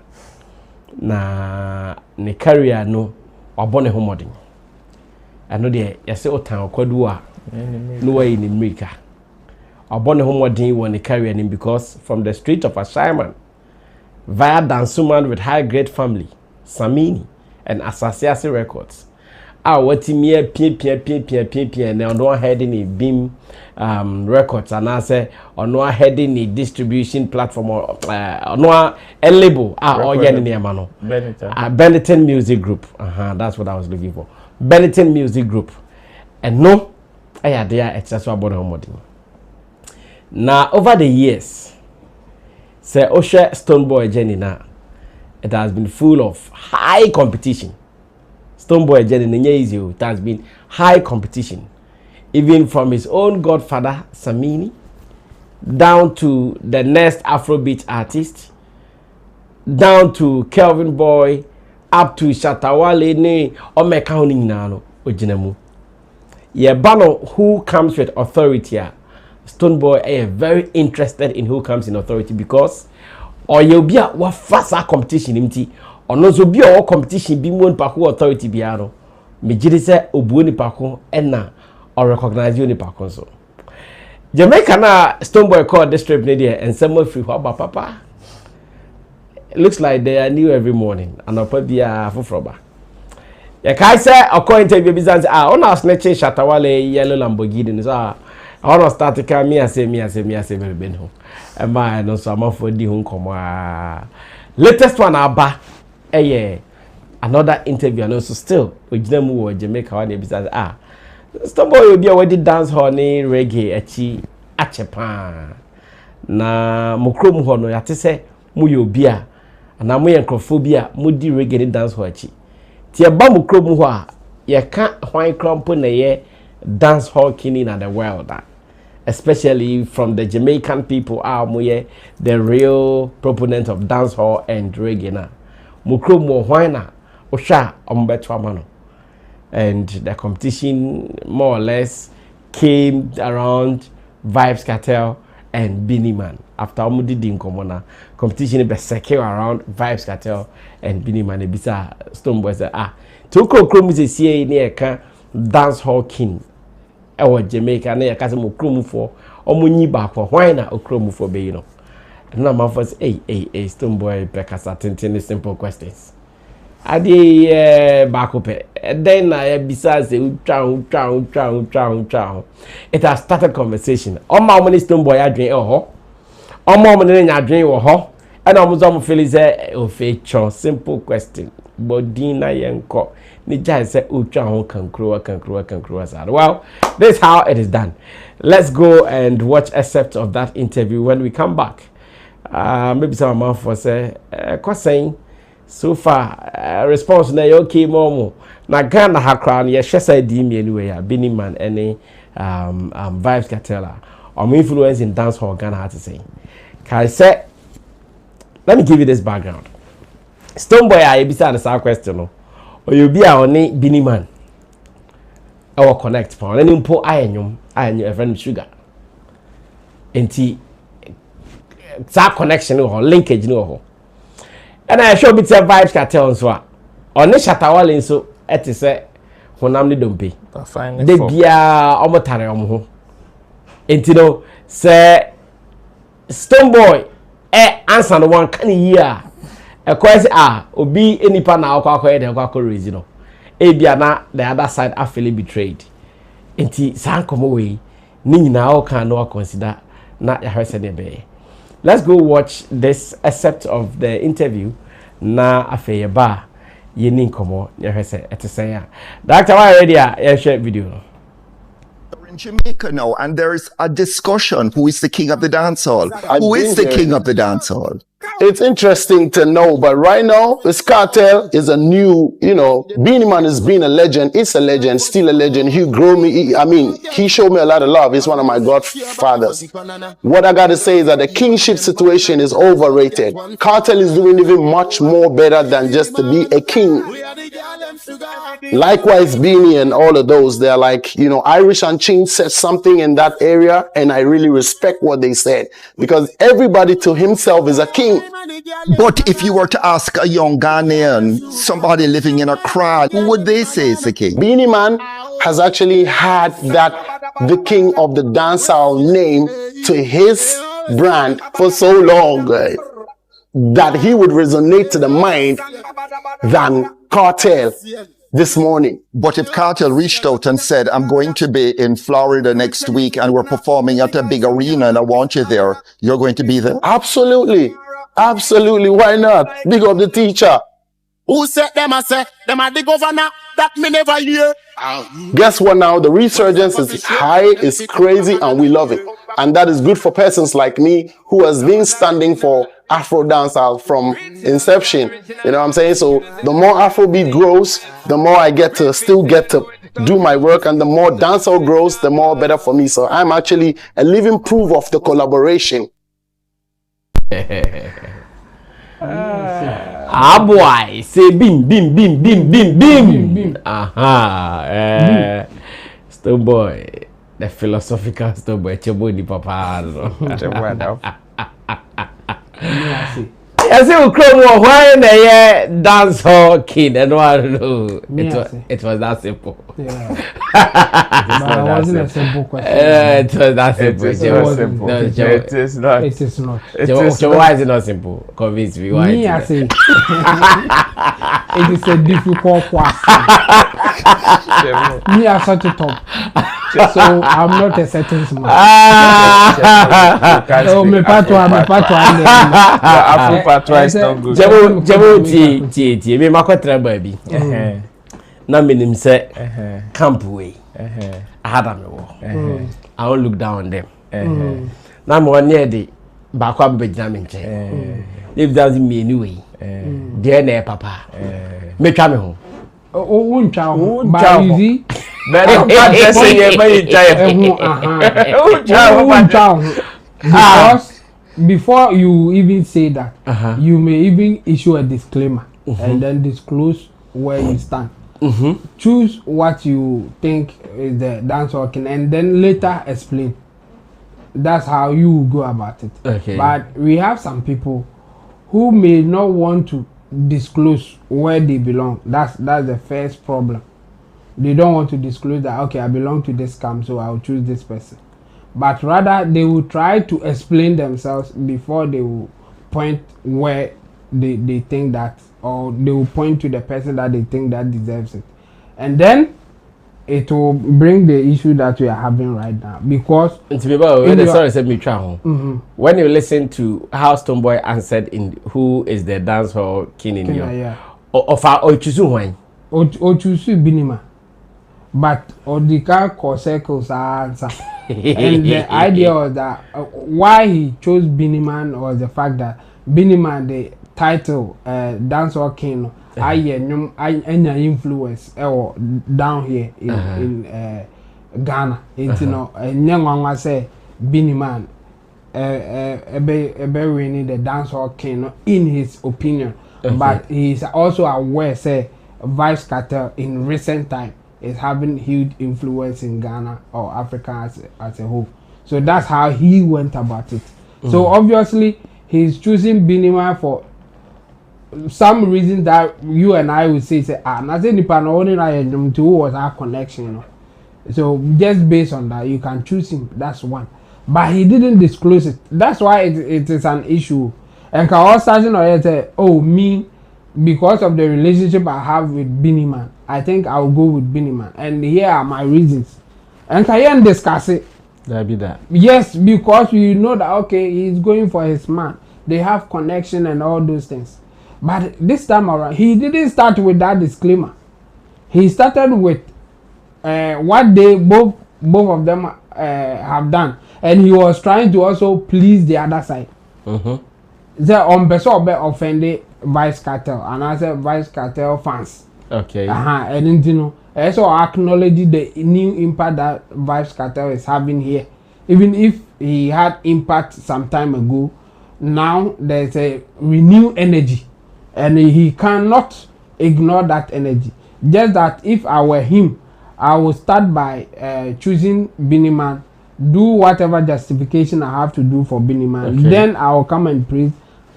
na ne career no wabone ho modern ano de yase otan kwadu a no way in America wabone ho modern won the career nim because from the street of Ashaiman via Dansuman with high grade family Samini and Association Records watimie pie na ono heading in Beam records and I say ono heading in distribution platform ono a label oye ni ema no Benetton Music Group that's what I was looking for Benetton Music Group and no aya there excess about homody now over the years say Osha Stonebwoy journey na it has been full of high competition. Stonebwoy journey easy. It has been high competition, even from his own godfather Sammy down to the next Afrobeat artist, down to Kelvyn Boy, up to Shatawale ne Omeka ho nyina no oginamu. Ye bano who comes with authority. Stonebwoy are very interested in who comes in authority because or you'll be a what faster competition imti or no so be a competition be one paku authority biano. Mejiri se obuoni paku enna or recognize you ni paku so. Jamaican Stonebwoy called this trip near and someone free papa. It looks like they are new every morning and I'll probably fufroba. Ya kai say according to business on us snatching Shatawale yellow Lamborghini so I want to start to come me and say baby ben ho. And my no so am for di ho komo. Latest one aba another interview and also still ogina mu wo Jamaica one business Stonebwoy obi a we dancehall ni reggae achi achepa na mukrom ho no yate se mu ye obi a na mu ye nkrofobia mu di reggae ni dancehall achi ti e ba mukrom ho a ye ka hwan krompo na ye dancehall king in the world especially from the Jamaican people mu ye the real proponent of dancehall and reggae na mukrom ho hwan na ohwa ombeto amano. And the competition more or less came around Vybz Kartel and Beenie Man. After Omudi Dinkomona, competition be secure around Vybz Kartel and Beenie Man. Ebisa Stonebwoy said, Toko Krum is a CA near dancehall king. Our Jamaica near Casamo Krum for Omuni back for why not Okrum for Beino. And now my first Stonebwoy Pekasa Tintin simple questions. Adi back up then besides it has started conversation. On my money Stonebwoy I drink on my money I drink and almost on feel say feature simple question. But Dina Yanko Nija say can crew. Well, this is how it is done. Let's go and watch excerpt of that interview when we come back. Maybe some month for say saying so far, response na okay momo. Na Ghana ha crown ye shesa di me anyway. Beenie Man any Vybz Kartel or influence in dancehall Ghana had to say. Can I say? Let me give you this background. Stonebwoy I bisa the same question no. Or you be only Beenie Man. Our connect for any impo ayenyum a friend sugar. Enti that connection or linkage no. And I show bit Vybz Kartel so on the Shatawale so et say honam ni dompe de bia omotare omho entino say Stonebwoy answer no one kan year e kwese obi enipa na akwa de akwa reason no e bia na the other side affiliate betrayed enti san komo we ni nyina o kan no consider na ya hwese de be. Let's go watch this excerpt of the interview. Na afeyeba yenin komo yehese etesenya. Doctor, why already share video? In Jamaica now, and there is a discussion who is the king of the dancehall. Who is the king of the dancehall? It's interesting to know, but right now, this Kartel is a new, Beenie Man has been a legend. It's a legend, still a legend. He grew me, he showed me a lot of love. He's one of my godfathers. What I got to say is that the kingship situation is overrated. Kartel is doing even much more better than just to be a king. Likewise, Beenie and all of those, they're like, Irish and Chin said something in that area, and I really respect what they said, because everybody to himself is a king. But if you were to ask a young Ghanaian, somebody living in Accra, who would they say is the king? Beenie Man has actually had the king of the dancehall name to his brand for so long that he would resonate to the mind than Kartel this morning. But if Kartel reached out and said, I'm going to be in Florida next week and we're performing at a big arena and I want you there, you're going to be there? Absolutely. Absolutely. Why not? Big up the teacher. Who said them? I said them are the governor that me never hear. Guess what now? The resurgence is high, it's crazy, and we love it. And that is good for persons like me who has been standing for Afro dancehall from inception. You know what I'm saying? So the more Afrobeat grows, the more I still get to do my work, and the more dancehall grows, the more better for me. So I'm actually a living proof of the collaboration. Ah boy, say bim. Aha. Stonebwoy, the philosophical Stonebwoy, Chebo di papa. I say we cry more when the dancehall kid and what it was that simple. Yeah. But it wasn't a simple question. It was that simple. It is not. It is not. So why is it not simple? Convince me why. Me, I say it is a difficult question. Me, I such a top. So I'm not a certain smart. So me patwa. Afro patwa is not good. Jabo ti me makotra baby. Na menim say camp way. I had am wo. I won't look down on them. Na me one near the back up be jam nche. If that's me anyway. There na papa. Me twa me ho. Won't chow. But easy. Because before you even say that, you may even issue a disclaimer and then disclose where you stand. Choose what you think is the dancehall king and then later explain. That's how you go about it. Okay. But we have some people who may not want to disclose where they belong. That's the first problem. They don't want to disclose that, okay, I belong to this camp, so I'll choose this person. But rather, they will try to explain themselves before they will point where they think that, or they will point to the person that they think that deserves it. And then, it will bring the issue that we are having right now. Because when you listen to how Stonebwoy answered in who is the dancehall king in you, of our Ochusu Beenie Man. But Odika core circles are answer. And the idea was that why he chose Beenie Man was the fact that Beenie Man, the title dancehall king, I any influence down here in Ghana. It's no say Beenie Man winning the dancehall king in his opinion. But he's also aware say Vice Cartel in recent time is having huge influence in Ghana or Africa as a whole. So that's how he went about it. So obviously he's choosing Beenie Man for some reason that you and I will say nothing depending who was our connection, you know. So just based on that, you can choose him. That's one. But he didn't disclose it. That's why it is an issue. And can all starting or say, oh, me, because of the relationship I have with Beenie Man, I think I'll go with Beenie Man. And here are my reasons. And can you discuss it? That'll be that. Yes, because you know that, okay, he's going for his man. They have connection and all those things. But this time around, he didn't start with that disclaimer. He started with what they both of them have done. And he was trying to also please the other side. The offended Vice Cartel, and I said Vice Cartel fans. Okay. And you know, also acknowledge the new impact that Vice Cartel is having here. Even if he had impact some time ago, now there's a renewed energy, and he cannot ignore that energy. Just that if I were him, I would start by choosing Beenie Man, do whatever justification I have to do for Beenie Man. Okay. Then I will come and praise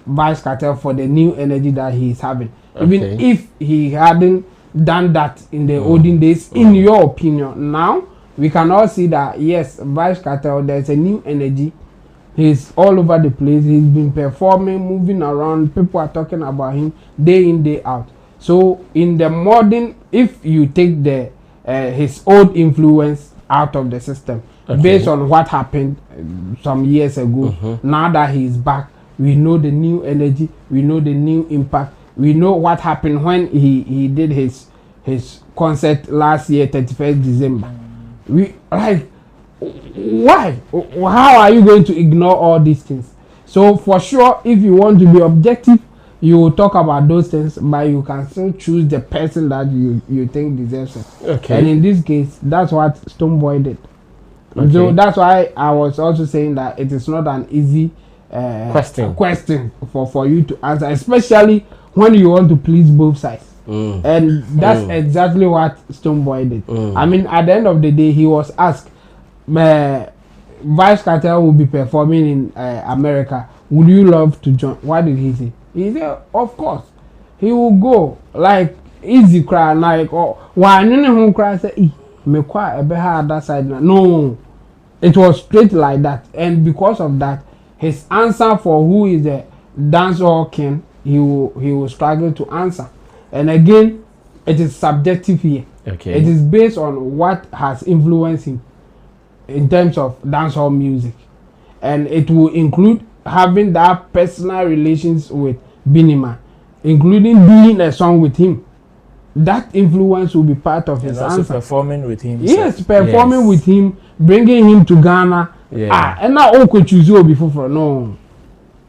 Vice Cartel for the new energy that he is having. Okay. Even if he hadn't done that in the olden days, in your opinion, now we can all see that yes, Vice Cartel, there's a new energy. He's all over the place. He's been performing, moving around. People are talking about him day in, day out. So in the modern, if you take the his old influence out of the system, based on what happened some years ago, now that he's back, we know the new energy, we know the new impact, we know what happened when he did his concert last year, 31st December. We like, why? How are you going to ignore all these things? So for sure, if you want to be objective, you will talk about those things, but you can still choose the person that you think deserves it. Okay. And in this case, that's what Stonebwoy did. Okay. So that's why I was also saying that it is not an easy question for you to answer, especially when you want to please both sides. And that's exactly what Stonebwoy did. I mean, at the end of the day, he was asked, Vybz Kartel will be performing in America. Would you love to join? What did he say? He said, of course. He will go. Like, easy cry, like, why no cry say, me kwa ebe ha that side. No. It was straight like that. And because of that, his answer for who is the dancehall king, he will struggle to answer. And again, it is subjective here. Okay. It is based on what has influenced him in terms of dancehall music. And it will include having that personal relations with Beenie Man, including doing a song with him. That influence will be part of his answer. Performing with him. Yes, performing with him, bringing him to Ghana. And now Oko Chuzo before. No,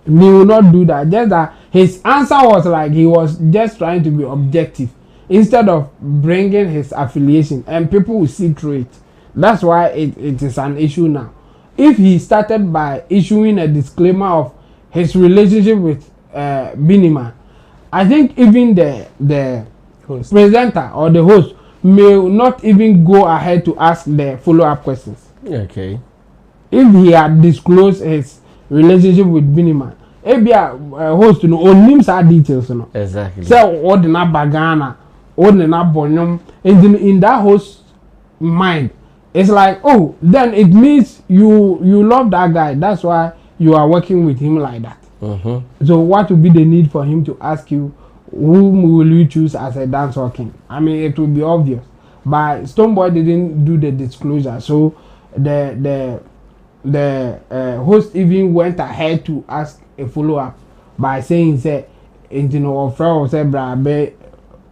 he will not do that. Just that his answer was like he was just trying to be objective instead of bringing his affiliation, and people will see through it. That's why it is an issue now. If he started by issuing a disclaimer of his relationship with Beenie Man, I think even the presenter or the host may not even go ahead to ask the follow-up questions. Okay. If he had disclosed his relationship with Beenie Man, maybe a host names our details. Exactly. So ordinary bagana, ordinary bonyum, and in that host's mind, it's like, oh, then it means you love that guy. That's why you are working with him like that. So what would be the need for him to ask you, whom will you choose as a dancehall king? I mean, it would be obvious. But Stonebwoy didn't do the disclosure, so the host even went ahead to ask a follow-up by saying, say, or friend say, brabe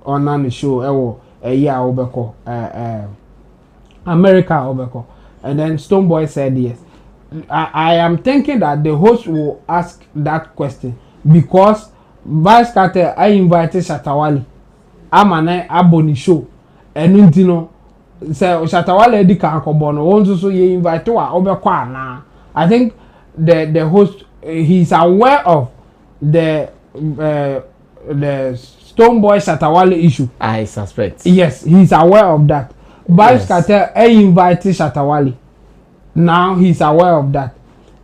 on the show, a year obeko, America obeko. And then Stonebwoy said yes. I am thinking that the host will ask that question because Vybz Kartel I invited Shatawale. Amane aboni show. And say Shatawale di kan kobono. Once so ye invite wa obekwa na. I think the host he's aware of the Stonebwoy Shatawale issue. I suspect. Yes, he's aware of that. Vybz Kartel I invited Shatawale. Now he's aware of that.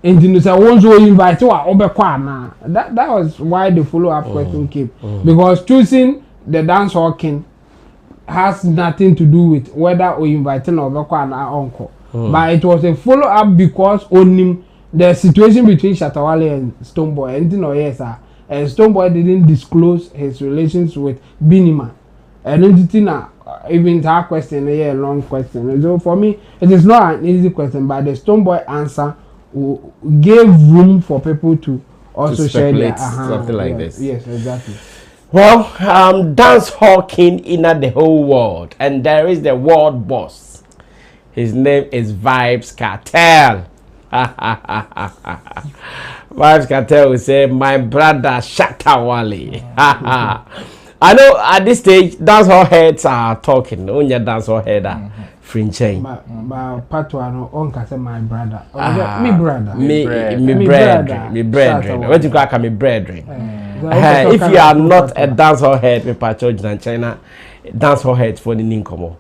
And you say once we invite you that was why the follow-up question came. Because choosing the dancehall king has nothing to do with whether we invite him or uncle. But it was a follow-up because only the situation between Shatawale and Stonebwoy, and Stonebwoy didn't disclose his relations with Beenie Man. And even that question a long question. So for me, it is not an easy question, but the Stonebwoy answer gave room for people to also share their something like this. Yes, exactly. Well, dancehall king in the whole world, and there is the world boss. His name is Vybz Kartel. Vybz Kartel will say, "My brother Shatawale." I know at this stage, dancehall heads are talking. Only dancehall head are fringing. But Patwa no onka say my brother. Me brother. Me brethren. What you call me brethren? If you are not a dancehall head, me Patwa in China, dancehall heads for the Ninkomo.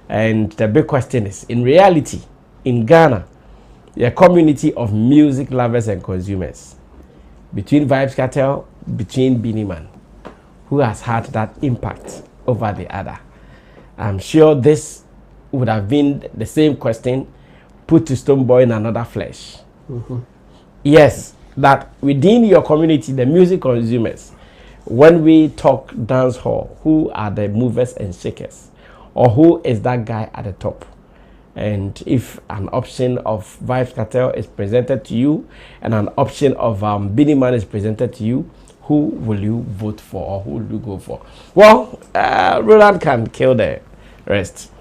And the big question is, in reality, in Ghana, a community of music lovers and consumers, between Vybz Kartel, between Beenie Man, who has had that impact over the other. I'm sure this would have been the same question put to Stonebwoy in another flesh. Yes, that within your community, the music consumers, when we talk dancehall, who are the movers and shakers? Or who is that guy at the top? And if an option of Vybz Kartel is presented to you and an option of Beenie Man is presented to you, who will you vote for or who will you go for? Well, Roland can kill the rest.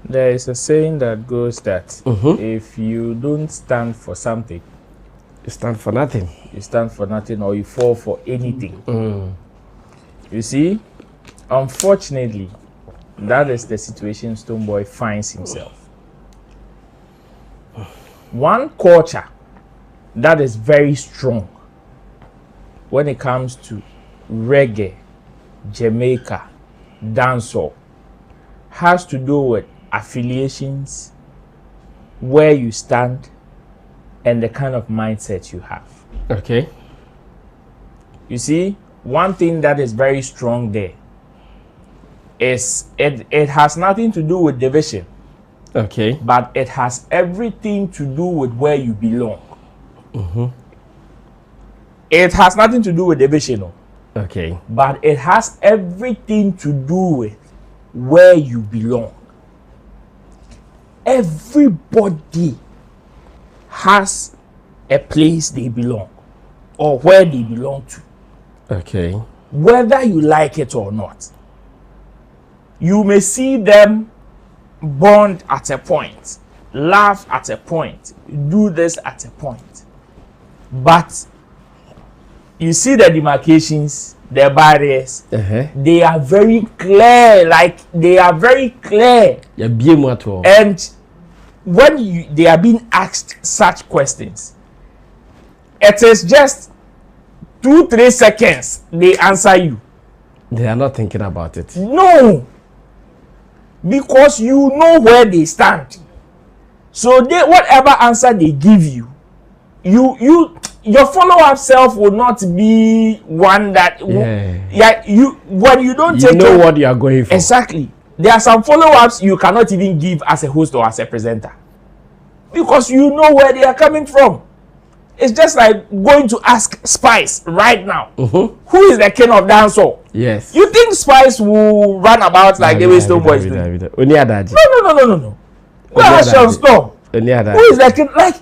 There is a saying that goes that if you don't stand for something, you stand for nothing. You stand for nothing or you fall for anything. You see, unfortunately, that is the situation Stonebwoy finds himself. One culture that is very strong when it comes to reggae, Jamaica, dancehall has to do with affiliations, where you stand, and the kind of mindset you have. Okay. You see, one thing that is very strong there is it has nothing to do with division. Okay. But it has everything to do with where you belong. It has nothing to do with division. Okay. But it has everything to do with where you belong. Everybody has a place they belong or where they belong to. Okay. Whether you like it or not. You may see them bond at a point, laugh at a point, do this at a point. But you see the demarcations, the barriers, they are very clear, And when they are being asked such questions, it is just 2-3 seconds they answer you. They are not thinking about it. No. Because you know where they stand. So they whatever answer they give you, your follow-up self will not be one that when you don't take know what you are going for. Exactly. There are some follow-ups you cannot even give as a host or as a presenter. Because you know where they are coming from. It's just like going to ask Spice right now. Who is the king of dancehall? Yes. You think Spice will run about like the way Stonebwoy is doing? No. Go ask Sean Storm. Who is the king? Like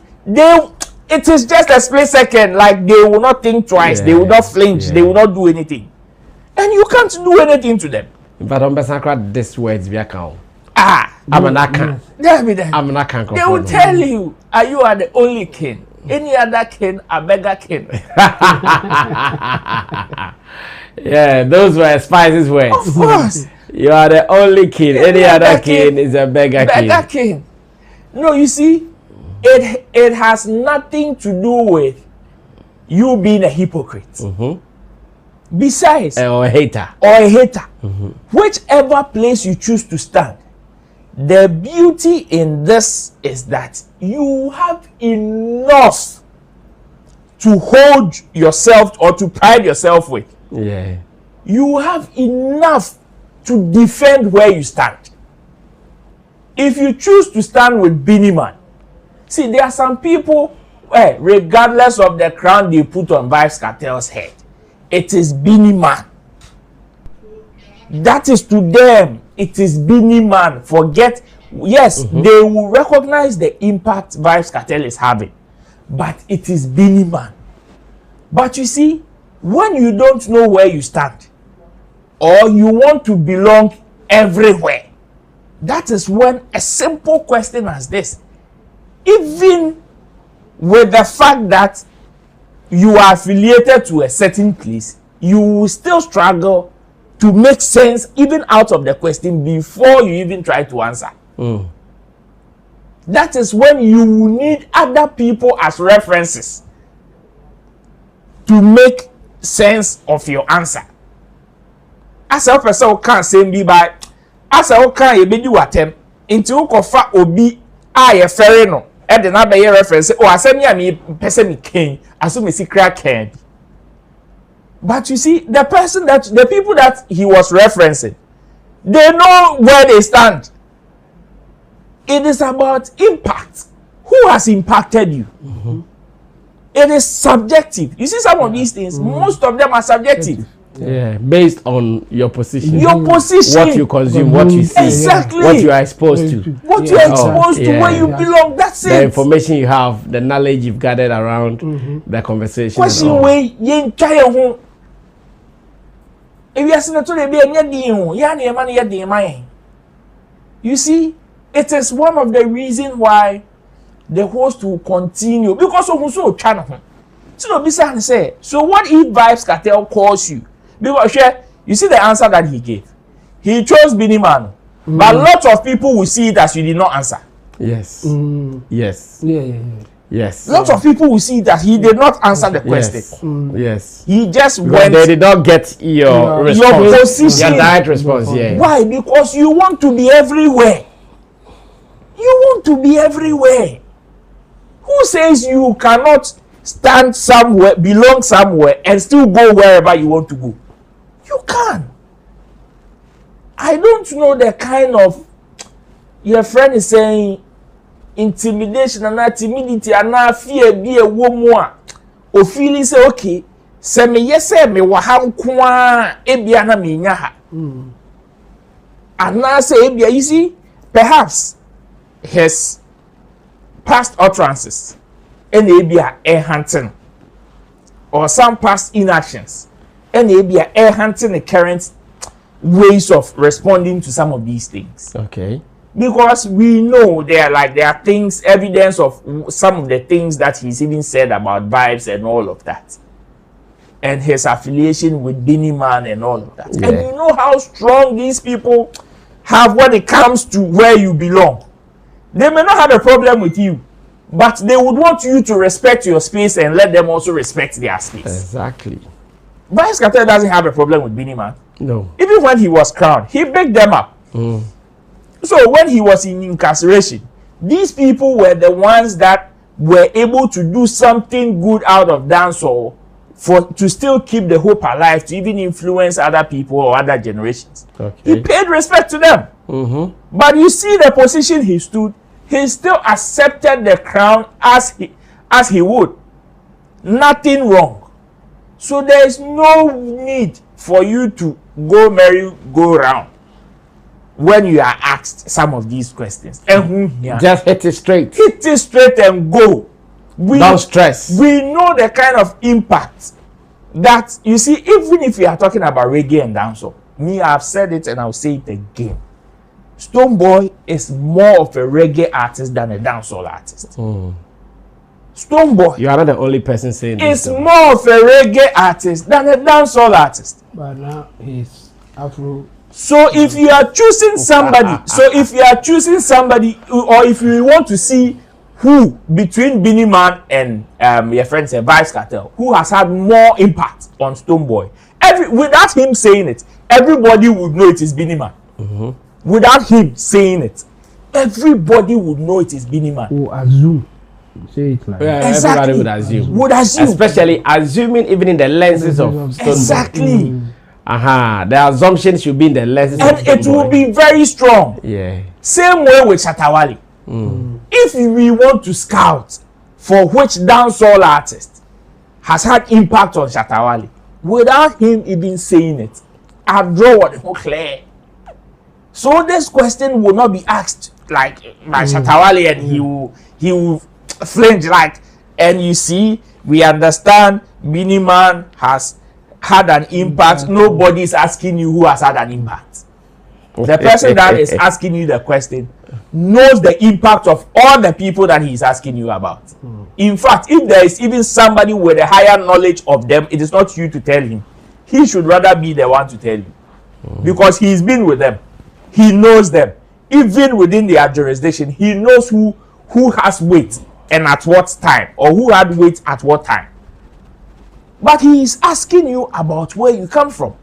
it is just a split second. Like they will not think twice. They will not flinch. They will not do anything. And you can't do anything to them. But on Besakra, this words be account. I'm an account. I'm an account. They will tell you, you are the only king. Any other king, a beggar king. Yeah, those were Spice's words. Of course. You are the only king. Any other king is a beggar king. Beggar king. No, you see, it has nothing to do with you being a hypocrite. Besides, or a hater. Whichever place you choose to stand, the beauty in this is that you have enough to hold yourself or to pride yourself with. Yeah. You have enough to defend where you stand. If you choose to stand with Beenie Man, see, there are some people, regardless of the crown they put on Vybz Kartel's head, it is Beenie Man. That is to them. It is Beenie Man. Forget. Yes, they will recognize the impact Vybz Kartel is having, but it is Beenie Man. But you see, when you don't know where you stand, or you want to belong everywhere, that is when a simple question as this, even with the fact that you are affiliated to a certain place, you will still struggle to make sense even out of the question before you even try to answer. That is when you will need other people as references to make sense of your answer. As a person who can't say me by, as a who can't be do attempt into kofa obi a ferry no, and then I reference. Oh, I said me person king, as soon as he crack candy. But you see, the people that he was referencing, they know where they stand. It is about impact. Who has impacted you? It is subjective. You see some of these things, most of them are subjective. Yeah, based on your position. Your position. What you consume, what you see. Exactly. What you are exposed to. What you are exposed to, where you belong. That's it. The information you have, the knowledge you've gathered around the conversation. Question way, yen try home. If you are saying to the you see, it is one of the reasons why the host will continue, because of so channel. So what if Vybz Kartel calls you? Because you see the answer that he gave. He chose Beenie Man, but lots of people will see it as you did not answer. Yes. Yes. Yeah. Yes. Lots of people will see that he did not answer the question. Yes. He just because went. They did not get your response. Your position. Your direct response. Yeah. Why? Because you want to be everywhere. You want to be everywhere. Who says you cannot stand somewhere, belong somewhere, and still go wherever you want to go? You can. I don't know the kind of, your friend is saying, intimidation and timidity and fear be a woman or feeling say okay, say me yes me wa ham kwa ebia na me nya ha. And now say ebia, you see, perhaps his past utterances and ebia hunting or some past inactions and ebia hunting the current ways of responding to some of these things. Okay. Because we know there are things, evidence of some of the things that he's even said about vibes and all of that, and his affiliation with Beenie Man and all of that. Yeah. And you know how strong these people have when it comes to where you belong. They may not have a problem with you, but they would want you to respect your space and let them also respect their space. Exactly. Vybz Kartel doesn't have a problem with Beenie Man. No. Even when he was crowned, he picked them up. So when he was in incarceration, these people were the ones that were able to do something good out of dancehall to still keep the hope alive, to even influence other people or other generations. Okay. He paid respect to them. But you see the position he stood, he still accepted the crown as he would. Nothing wrong. So there is no need for you to go round when you are asked some of these questions. Just hit it straight. Hit it straight and go. Don't stress. We know the kind of impact that, you see, even if you are talking about reggae and dancehall, me, I've said it and I'll say it again. Stonebwoy is more of a reggae artist than a dancehall artist. Stonebwoy. You are not the only person saying this. Is more of a reggae artist than a dancehall artist. But now he's Afro. So if you are choosing somebody, or if you want to see who between Beenie Man and your friend say Vybz Kartel, who has had more impact on Stonebwoy, without him saying it, everybody would know it is Beenie Man. Without him saying it, everybody would know it is Beenie Man. Who assume? Say it like that. Exactly. Everybody would assume. Especially assuming even in the lenses of Stonebwoy. Exactly. The assumption should be in the lenses and it will be very strong. Yeah. Same way with Shatawale. If we want to scout for which dancehall artist has had impact on Shatawale, without him even saying it, I draw what clear. So this question will not be asked like by Shatawale, and he will flinch like. And you see, we understand Beenie Man has had an impact. Nobody is asking you who has had an impact. The person that is asking you the question knows the impact of all the people that he is asking you about. In fact, if there is even somebody with a higher knowledge of them, it is not you to tell him. He should rather be the one to tell you. Because he's been with them. He knows them. Even within their jurisdiction, he knows who has weight and at what time, or who had weight at what time. But he is asking you about where you come from.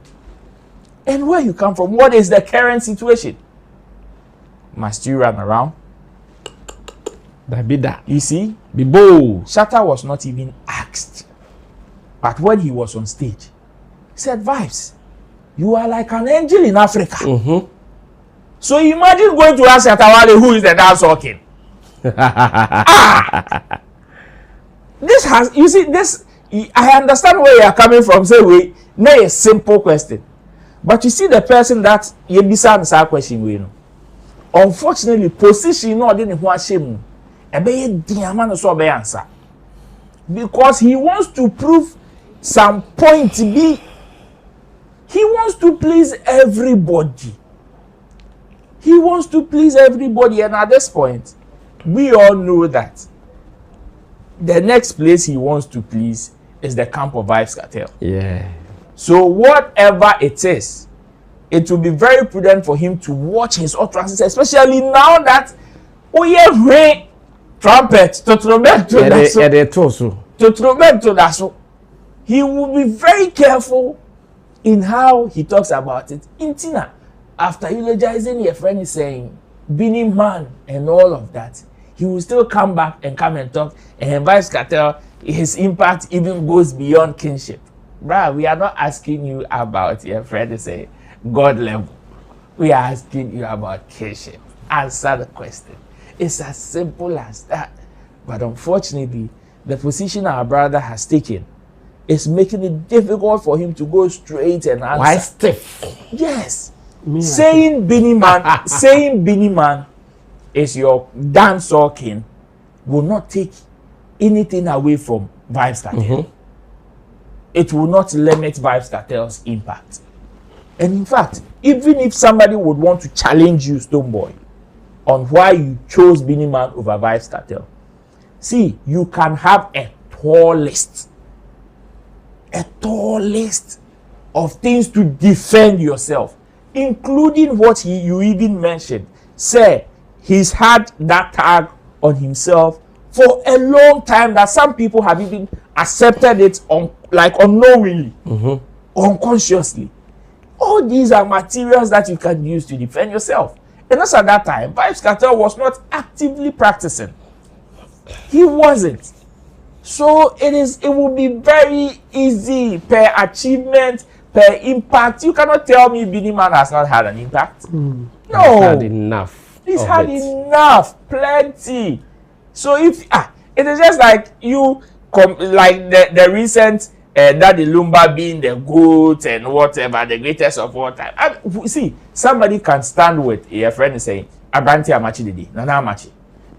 And where you come from, what is the current situation? Must you run around? You see? Be bold. Shatta was not even asked. But when he was on stage, he said, Vybz, you are like an angel in Africa. So imagine going to ask Shatawale who is the dancehall king. This has, you see, this, I understand where you are coming from. Say, wait, not a simple question. But you see the person that you be answer question, we know. Unfortunately, position no didn't want shame. Answer. Because he wants to prove some point to be. He wants to please everybody. He wants to please everybody, and at this point, we all know that the next place he wants to please is the camp of Vybz Kartel. Yeah. So whatever it is, it will be very prudent for him to watch his utterances, especially now that trumpet to trompeto that's so. He will be very careful in how he talks about it. Intina, after eulogizing your friend is saying Beenie Man and all of that, he will still come back and talk, and Vybz Kartel, his impact even goes beyond kinship. Bruh, we are not asking you about your friend is saying God level. We are asking you about kinship. Answer the question. It's as simple as that. But unfortunately, the position our brother has taken is making it difficult for him to go straight and answer. Why stiff? Yes. Saying Beenie Man is your dancehall king will not take anything away from Vybz Kartel. It will not limit Vybz Kartel's impact. And in fact, even if somebody would want to challenge you, Stonebwoy, on why you chose Beenie Man over Vybz Kartel, see, you can have a tall list of things to defend yourself, including what you even mentioned. Say, he's had that tag on himself for a long time that some people have even accepted it unknowingly, unconsciously. All these are materials that you can use to defend yourself. And also at that time, Vybz Kartel was not actively practicing. He wasn't. So it will be very easy per achievement, per impact. You cannot tell me Beenie Man has not had an impact. No. He's had enough. He's had enough, plenty. So if it is just like you like the recent Daddy Lumba being the GOAT and whatever, the greatest of all time. See, somebody can stand with a friend saying Abranti Amachi Dede, Nana Amachi,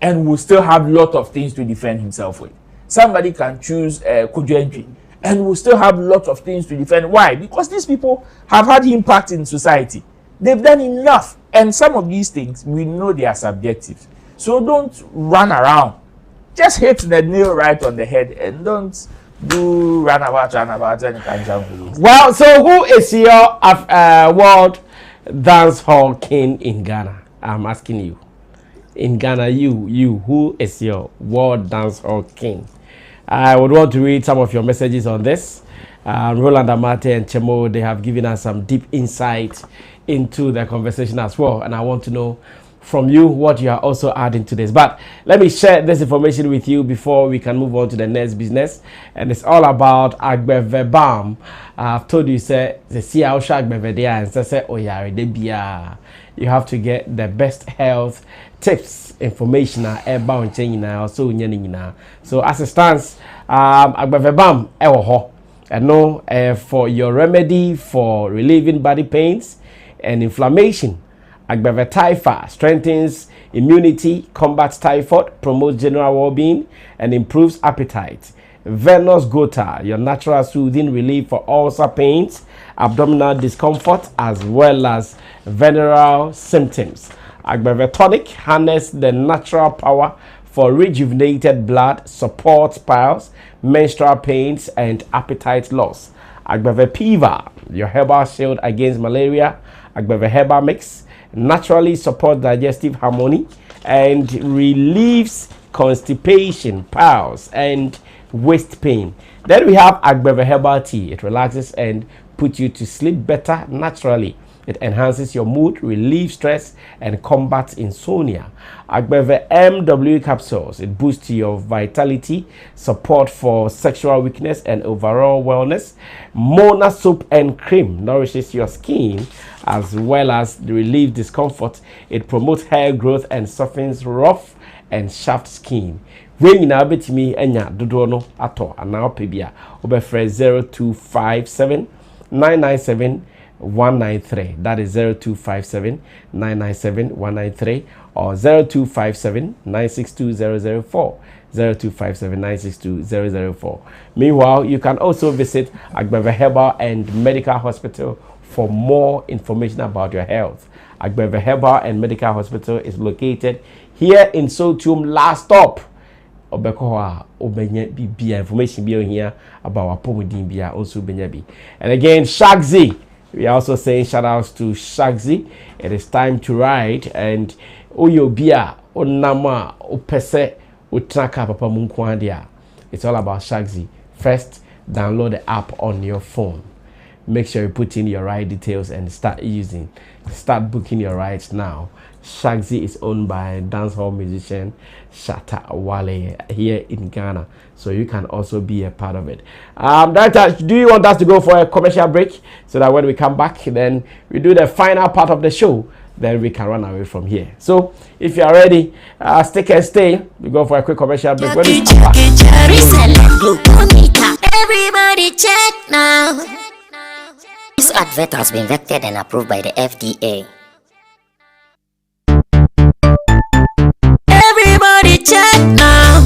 and will still have a lot of things to defend himself with. Somebody can choose Kojo Entry and will still have a lot of things to defend. Why? Because these people have had impact in society. They've done enough. And some of these things, we know they are subjective. So don't run around. Just hit the nail right on the head and don't do runabout and kanjam. Well, so who is your world dancehall king in Ghana? I'm asking you. In Ghana, you, who is your world dancehall king? I would want to read some of your messages on this. Roland Amate and Chemo, they have given us some deep insight into the conversation as well. And I want to know from you what you are also adding to this. But let me share this information with you before we can move on to the next business. And it's all about Agbevebam. I've told you, say, the and say, oh yeah, you have to get the best health tips, information, about changing so as it stands, Agbevebam, and no, for your remedy for relieving body pains and inflammation. Agbeve Taifa strengthens immunity, combats typhoid, promotes general well-being, and improves appetite. Venus Gota, your natural soothing relief for ulcer pains, abdominal discomfort, as well as venereal symptoms. Agbeve Tonic harness the natural power for rejuvenated blood, supports piles, menstrual pains, and appetite loss. Agbeve Piva, your herbal shield against malaria. Agbeve Herbal Mix naturally supports digestive harmony and relieves constipation, piles, and waist pain. Then we have Agbeve Herbal Tea. It relaxes and puts you to sleep better naturally. It enhances your mood, relieves stress, and combats insomnia. Agbeve MW capsules. It boosts your vitality, support for sexual weakness, and overall wellness. Mona soap and cream nourishes your skin as well as relieve discomfort. It promotes hair growth and softens rough and shaft skin. When you now bet me enya dodono ato ana opebia obefre 0257 997 193. That is 0257 997 193 or 0257 962 004. 0257 962 004. Meanwhile, you can also visit Agbeve Herbal and Medical Hospital for more information about your health. Agbeve Herbal and Medical Hospital is located here in Sotium. Last stop. Information here about Pomodin also Benyabi. And again, Shaxi. We are also saying shout outs to Shaxi. It is time to ride and Oyo Bia, Onama, Opese, utraka papa munkwandia. It's all about Shaxi. First, download the app on your phone. Make sure you put in your right details and start booking your rides now. Shaxi is owned by dancehall musician Shatta Wale here in Ghana, so you can also be a part of it. Director, do you want us to go for a commercial break so that when we come back, then we do the final part of the show, then we can run away from here? So if you are ready, stick and stay. We go for a quick commercial break. When we come back. Everybody check now. This advert has been vetted and approved by the FDA. Everybody check now.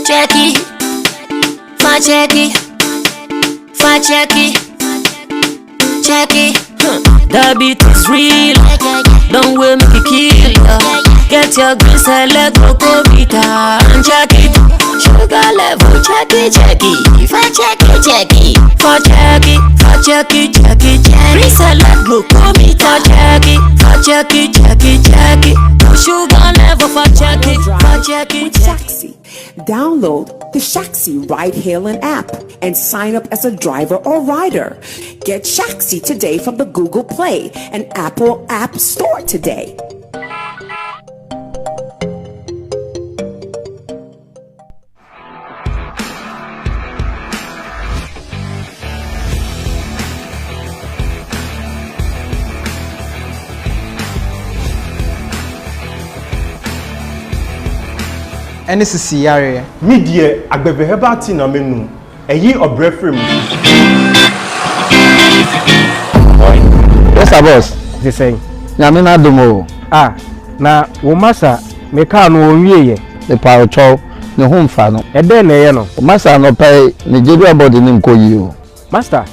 Check it. Fact check it. Fact check it. Check it. The beat is real. Don't wait, make it kill ya. Get your green salad, Coco-Vita, and check it. Sugar level, check it. Fact check it. Fact check it. Green salad, Coco-Vita, check it. Sugar level, fact check it. With Shaxi. Download the Shaxi ride-hailing app and sign up as a driver or rider. Get Shaxi today from the Google Play and Apple App Store today. Any sisiare media agbebe heba ti na menu eyi obrefrem yes boss they say nyame na domo na wo masa me ka no onwie ye the power chow ne ho mfa no e de na ye no masa no pay ne jedu abodi ne nkoyi o master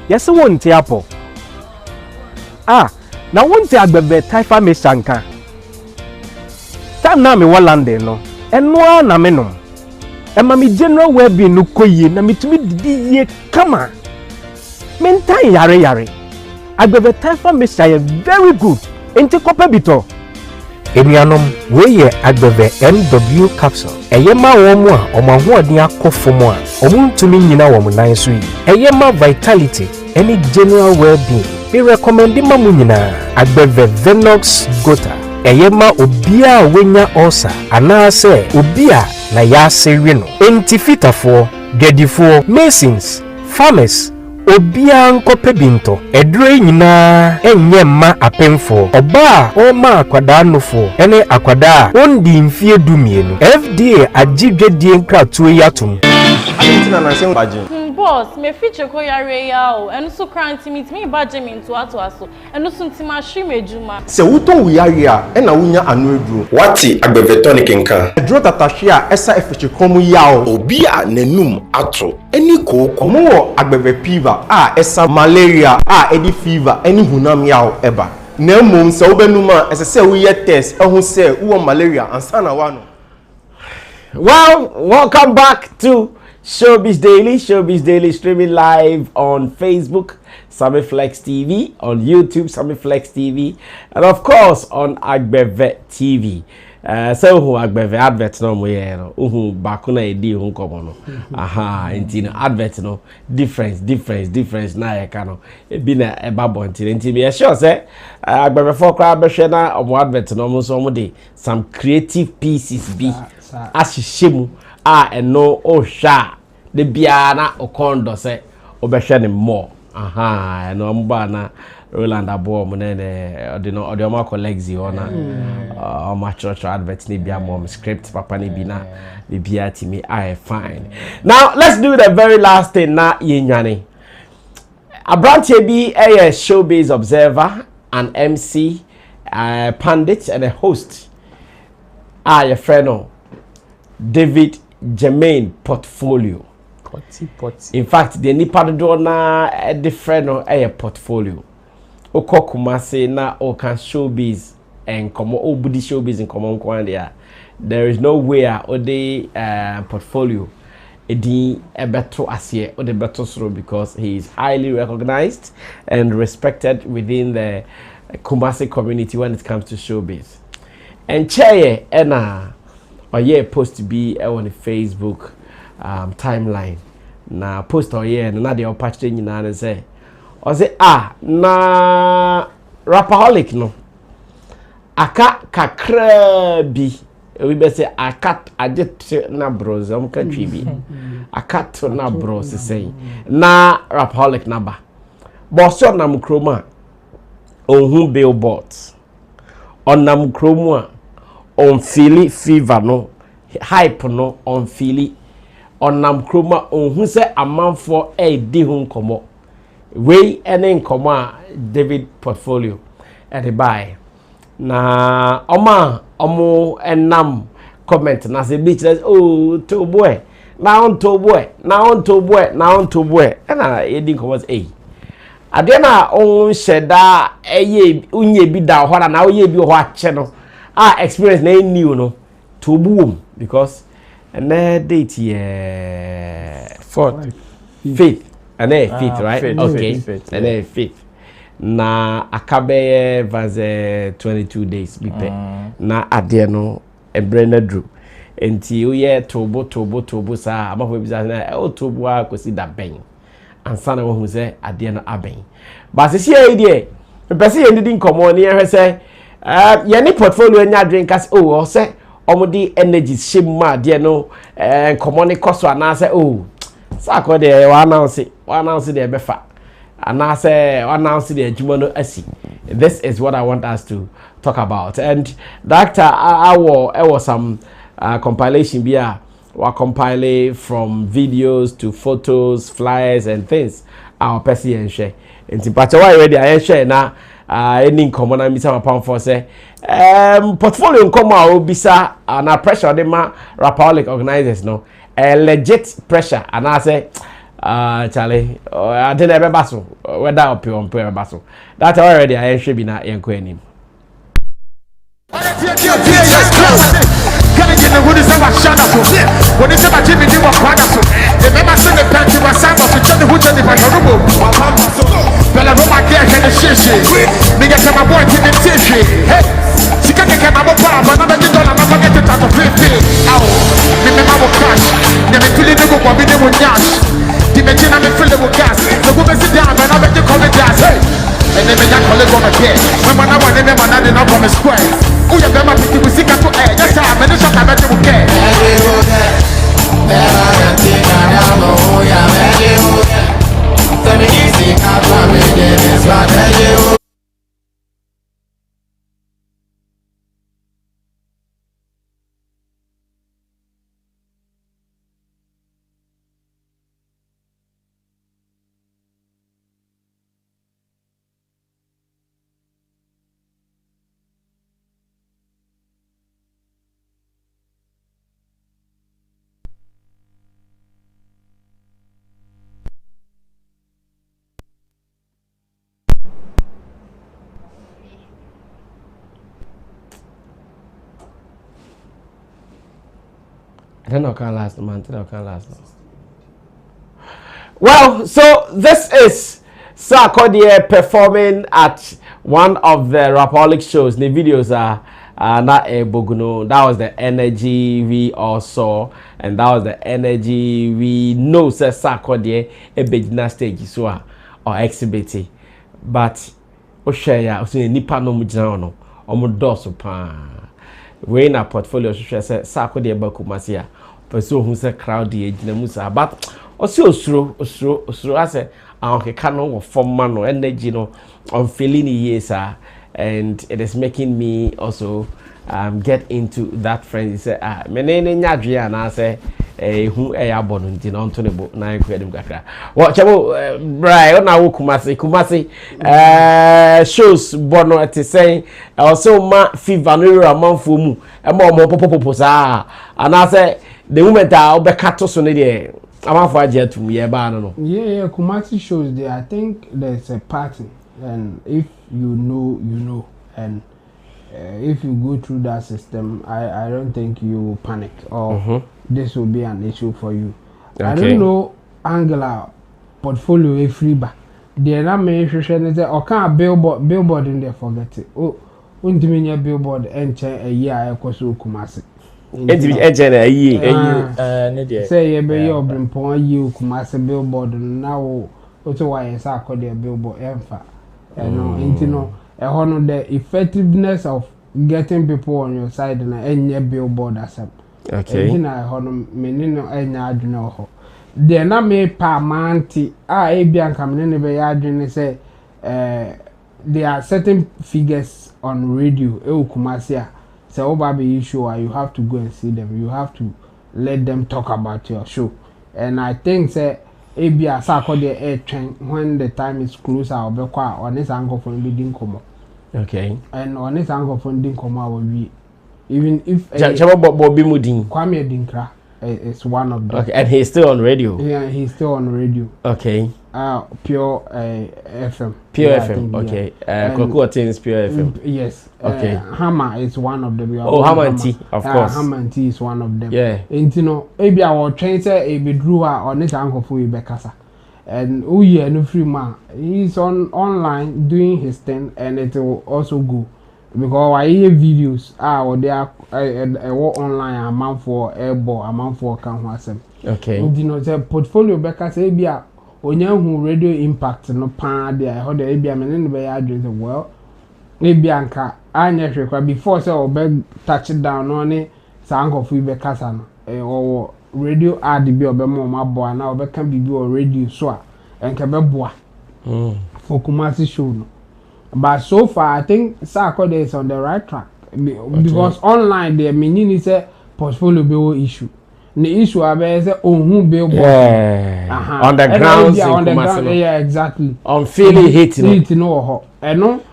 yes wonti apo na wonti agbebe taifa me sanka tam na me walande no enwa na menom ema mi general well-being no koyi na mitumi didi ye kama mentan yare agbebe taifa me say very good enti kopa bito enuanom we ye agbebe MW capsule eye ma wo mu a omaho odin akofo a omuntumi nyina wo nan so yi eye ma vitality any general well-being be recommend ma mu nyina agbebe Venox Gota Eyema obia wenya osa anase obia na ya sewe no entifitafo gedifo masons farmers obia nkope binto edure nyina enye ma apemfo oba o ma akwada nofo ene akwada ondi mfie dumienu FDA agidwedie nkratu yatum adentina na sen baje boss me feature ko yare ya o enu so kranti meet me baje me nto aso enu so ntima hwe mejuma se wuton wi yare a e na wunya anu eduro wati agbebetonic nka eduro tatahwe a esa efeche komu ya o obi a nenum ato eni koko mo wo agbebe fever a esa malaria a edi fever eni hunam ya o eba na mum se obenuma ese se wo ye test ehun se wo malaria ansa na wa no. Well, welcome back to Showbiz Daily streaming live on Facebook, Sammy Flex TV, on YouTube, Sammy Flex TV, and of course on Agbeve TV. So who Agbeve advert no mo ye no bakuna edi hu komo no enti no advert no difference na ye ka no e bi na e ba bonti enti me sure say Agbeve for kra be hwe na omo advert no mo so mo de some creative pieces bi ashishemu eno o hwa de bia na okondo se obehwe ne more eno mba na Roland abo mo ne odi oma ko Lekzy ona o ma church advert ni bia mom script papa ni bi na bia timi fine. Now let's do the very last thing na yenwane abrantie bi Showbiz observer, an MC, pundit and a host your friend David Jermaine Portfolio. In fact, the nipa do na different portfolio. Oko Kumasi na oka Showbiz and come obudi Showbiz in common kwandia. There is no way the portfolio edi ebeto asye or the beto sro because he is highly recognized and respected within the Kumasi community when it comes to showbiz. And chaye ena yeah post to be on the Facebook timeline. Na post na de opatch nyina na say o say na Rapperholic no aka kakra bi we be say aka ajet na bros am ka twi bi aka to na bros say na Rapperholic na ba boss nam kroma ohun billboards onam kromo on feel fever no hype no on feel onam kroma ohun se amanfo di hu nkomo we ene nkomo a David portfolio at the buy na omo enam comment na say beach oh to boy na on to boy na edi nkomo say ade na on sheda eye unye bi da ho na oye bi ho ache no experience na new no to boom because and date fifth and fifth right fifth, okay fifth, and fifth na akabe vas 22 days bipe na ade no ebrena dru enti oye tobo sa amafo bi sa na o tobo akosi da ben ansana wo hu se ade no aben ba se sie e die pese ye ndidi nkomo ne ye se ye ni portfolio nya drink as o se omudi energy shima ade no nkomo ne koso ana se o Sarkodie wa announce the befa ana se announce the adwuma no asi. This is what I want us to talk about. And doctor I was some compilation bia we compile from videos to photos, flyers and things our person and share. Nti pacha wa ready I share na any common na misa mapam for say portfolio nkomo a obisa na pressure de ma Rapperholic organizers no legit pressure and I say Charlie I didn't ever basso whether up on prayer basso that already I should be na enko anim Can I get the wood is about Shana? When it's about Jimmy, you were Quadasso. Remember, send the panty was Samba to tell the hood of the Panarubo. Bella Roma Care and the Shishi. Nigga, my boy, Tim and Tishi. Hey, she can't get my papa, but I'm not forget to talk to 50. Ow, remember our crash. Never feeling the book, Bobby, they will yash. Dimension, I'm feeling with gas. The woman sit down, and I bet you call it jazz. Hey, and then I call it on again. When I want them, I'm not from a square. Oh, you're going to be sick to air. Yes, I'm in the shop. I bet you will care. Then I can't last month. Well, so this is Sarkodie performing at one of the Rapperholic shows. The videos are not a boguno. That was the energy we all saw, and that was the energy we know. Says Sarkodie a big stage so or exhibit, but Oshaya also nipa no mujina no omudoso pa. We in a portfolio should say Sarkodie ba Kumasi a person who say crowd e gina musa but osi osuro ase ahokeka no form man no energy no on feeling yes and it is making me also get into that friend say me ne nyadwe ana say hu abonu nti no nto ne bo na enkwedem kakra wo chabo brai ona wo Kumasi shows bono ati say also ma fever no amanfo mu e ma omo popopopo sa ana say the moment I be cut so ne dey amanfo aje tum ye ba no yeah Kumasi shows there. I think there's a party, and if you know and if you go through that system, I don't think you will panic or this will be an issue for you. Okay. I don't know Angela portfolio a free back. There are many issues or can't billboard in there forget it. Oh, wouldn't mean your billboard enter a year I Kumasi. Say ye be your brimpon you Kumasi billboard now also why Sarkodie billboard emfa. And no the effectiveness of getting people on your side and any billboard as a okay. I honor menino any adno. They na me pa manti bian coming in the say there are certain figures on radio Kumasi. So Obabi issue you have to go and see them. You have to let them talk about your show. And I think say Abia Sarkodie air train when the time is close I'll be quiet on this angle for bidding como. Okay. And on this angle for bidding como will be even if Bobby Mudin Kwame Dinkra is one of them. Okay, and he's still on radio. Yeah, he's still on radio. Okay. Pure FM. Pure FM. Okay. Kokuatin is Pure FM. Yes. Okay. Hammer is one of them. Oh, Hammer and T, of course. Hammer and T is one of them. Yeah. And you know, maybe our train say be drew on this uncle for Bekasa. And oh yeah, no free man. He's online doing his thing, and it will also go. Because I hear videos or they are online amount for airball amount for canwasem. Okay. You know the portfolio Becca say be a who radio impact no pan there how the be a man be address well maybe anka anya hwekwa before say obe touch it down on it sanko fu be kasa no or radio ad be obe mo mabo na obe kan bibi or radio so a enka be boa for Kumasi show no. But so far, I think Sarkodie is on the right track because online there meaning is a portfolio bill issue. The issue is a who billboard. Yeah. On the ground, yeah, exactly. On feeling hit no. I know.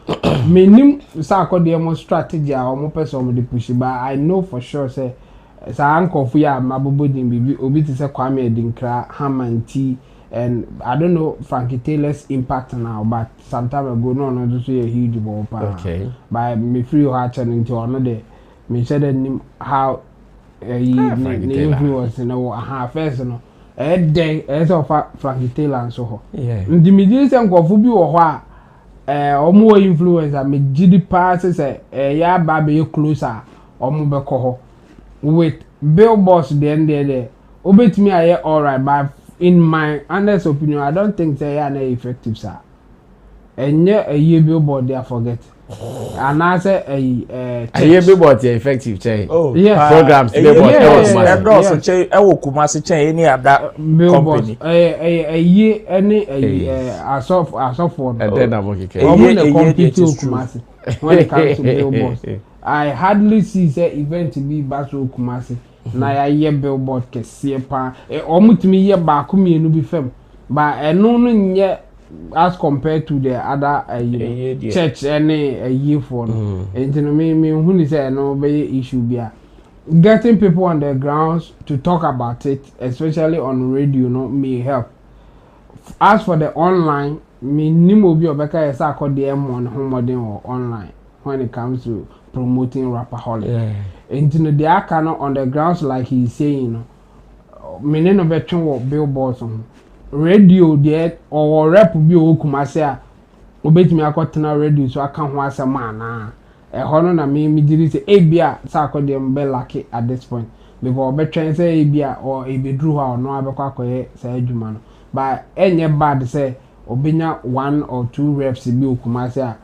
Meaning Sarkodie more strategy or more person with the push, but I know for sure say uncle for ya mabubudi bibi obi to say Kwame Dinkra ham and tea. And I don't know Frankie Taylor's impact now, but some time ago, no, just a huge ball. Okay. By me free heart and into another, me said how influence, you know, half first, you know, a day as of Frankie Taylor and so. Yeah. The mediation of Fubu or what, or more influence, I mean, GD passes a baby closer or more with billboards, then there. Obey me, I hear all right, but in my honest opinion, I don't think they are effective, sir. And yet a year billboard there forget. And I say a year billboard effective, Chay. Oh, yes. Programs, billboard. Kumasi Chay, any other company. A year, any as of one. And then I'm okay. Kumasi when it comes to billboards. I hardly see the event to be back to Kumasi. Na ya ye billboard kese pa omutimi ye ba ku mienu bi fam ba eno no nye as compared to the other church any year for no entino me hu ni say no be issue bia getting people on the grounds to talk about it, especially on radio, no, may help. As for the online, me nimo bi obeka yesa akode on home or online when it comes to promoting Rapperholic. Yeah. And you know, they are kind of on the grounds like he's saying, you know, many no veteran work billboards on radio there or rap bi o Kumasi obetimi akotena radio so aka ho asema na hono na me diri say ebia Sarkodie mbe lucky at this point because obetwen say ebia or ebedru ha no abekwa akoye say adwuma no but enye bad say obenya 1 or 2 reps bi o Kumasi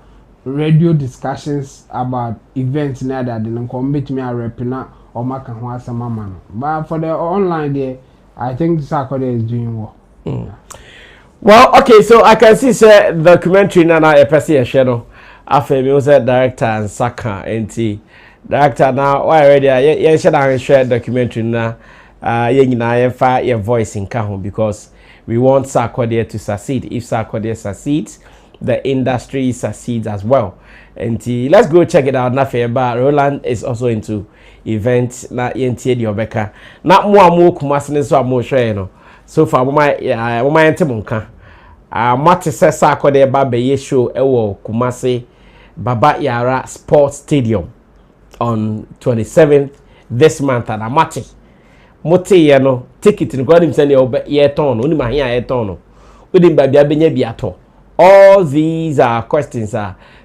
radio discussions about events na that den ko betimi a rep na o maka ho asema ma no but for the online there I think Sarkodie is doing well. Yeah. Well, okay, so I can see say the documentary Nana Epesi Shadow after music director and Saka NT director now already yeah share documentary na your voice in Kahon because we want Sarkodie to succeed. If Sarkodie succeeds, the industry succeeds as well. And let's go check it out. But Roland is also into events na yenti di obeka. Na mo Kumasi so mo share no. So far my yente monka. Mate se Sarkodie ba be show ewo Kumasi Baba Yara Sports Stadium on 27th this month and amate. Mote ye no ticket no god him send ye ton no ni ma hia ye ton no. Odi ba bia benya bi ato. All these are questions.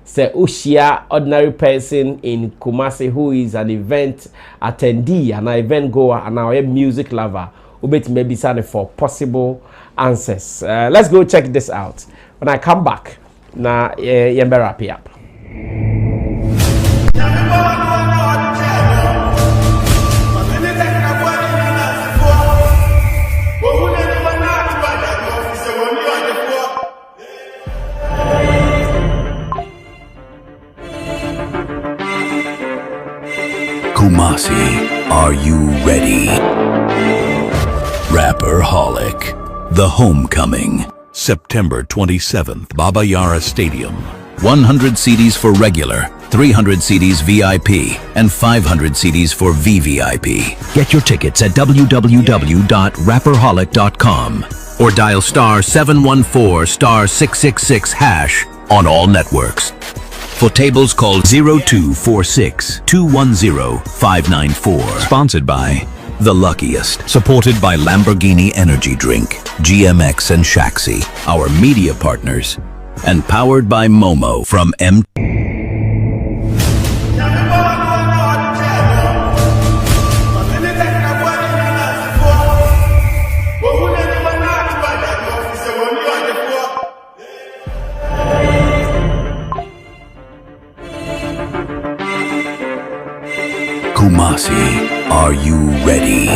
Say Ushia, ordinary person in Kumasi who is an event attendee, an event goer, and a music lover. Ubet maybe sign for possible answers. Let's go check this out. When I come back, na yembe wrap it up. Kumasi, are you ready? Rapperholic, The Homecoming, September 27th, Baba Yara Stadium. 100 CDs for regular, 300 CDs VIP, and 500 CDs for VVIP. Get your tickets at www.rapperholic.com or dial *714*666# on all networks. For tables, call 0246-210-594. Sponsored by The Luckiest. Supported by Lamborghini Energy Drink, GMX and Shaxi, our media partners. And powered by Momo from M. Kumasi, are you ready?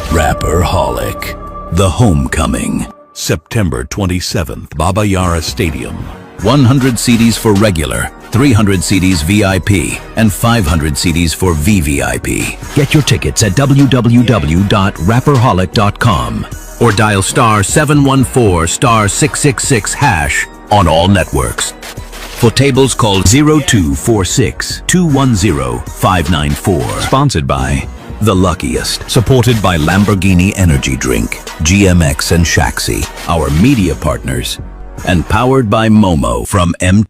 Rapperholic, The Homecoming, September 27th, Baba Yara Stadium. 100 CDs for regular, 300 CDs VIP, and 500 CDs for VVIP. Get your tickets at www.rapperholic.com or dial *714*666# on all networks. For tables, call 0246-210-594. Sponsored by The Luckiest. Supported by Lamborghini Energy Drink, GMX and Shaxi, our media partners. And powered by Momo from M.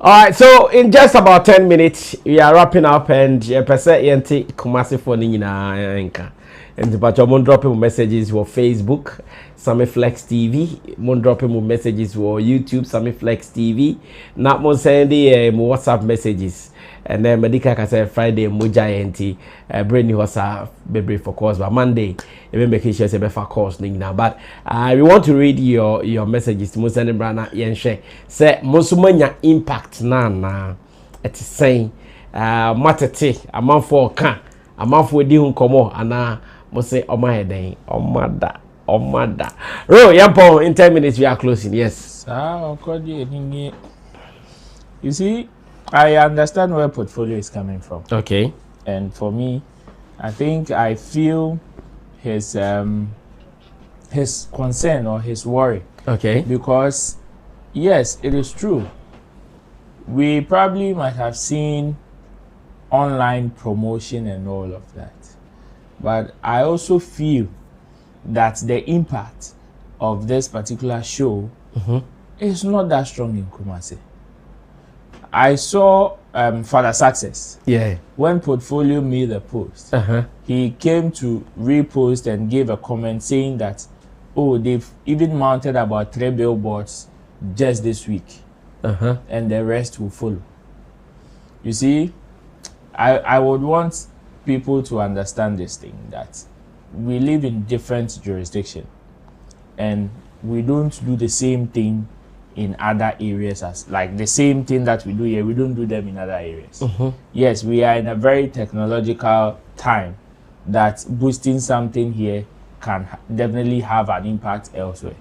All right, so in just about 10 minutes, we are wrapping up, and percent yenti Kumasi for nina enka. And but you're dropping messages for Facebook, Sammy Flex TV. Mon dropping messages for YouTube, Sammy Flex TV. Not mon sending WhatsApp messages. And then Medica can say Friday Moja yenti brand new WhatsApp baby for course, but Monday even making sure say for course nina. But we want to read your messages. Mo sending brana yenshare. Say monsumanya impact na it's saying matete amount for can amount for di hun komo ana mo say omaheden omada. Ro yampo in 10 minutes we are closing. Yes. You see, I understand where portfolio is coming from. Okay. And for me, I think I feel his concern or his worry. Okay. Because yes, it is true. We probably might have seen online promotion and all of that. But I also feel that the impact of this particular show is not that strong in Kumasi. I saw Father Success. Yeah. When Portfolio made a post, he came to repost and gave a comment saying that, oh, they've even mounted about 3 billboards just this week. And the rest will follow. You see, I would want people to understand this thing, that we live in different jurisdictions and we don't do the same thing in other areas, as like the same thing that we do here, we don't do them in other areas. Yes, we are in a very technological time that boosting something here can definitely have an impact elsewhere.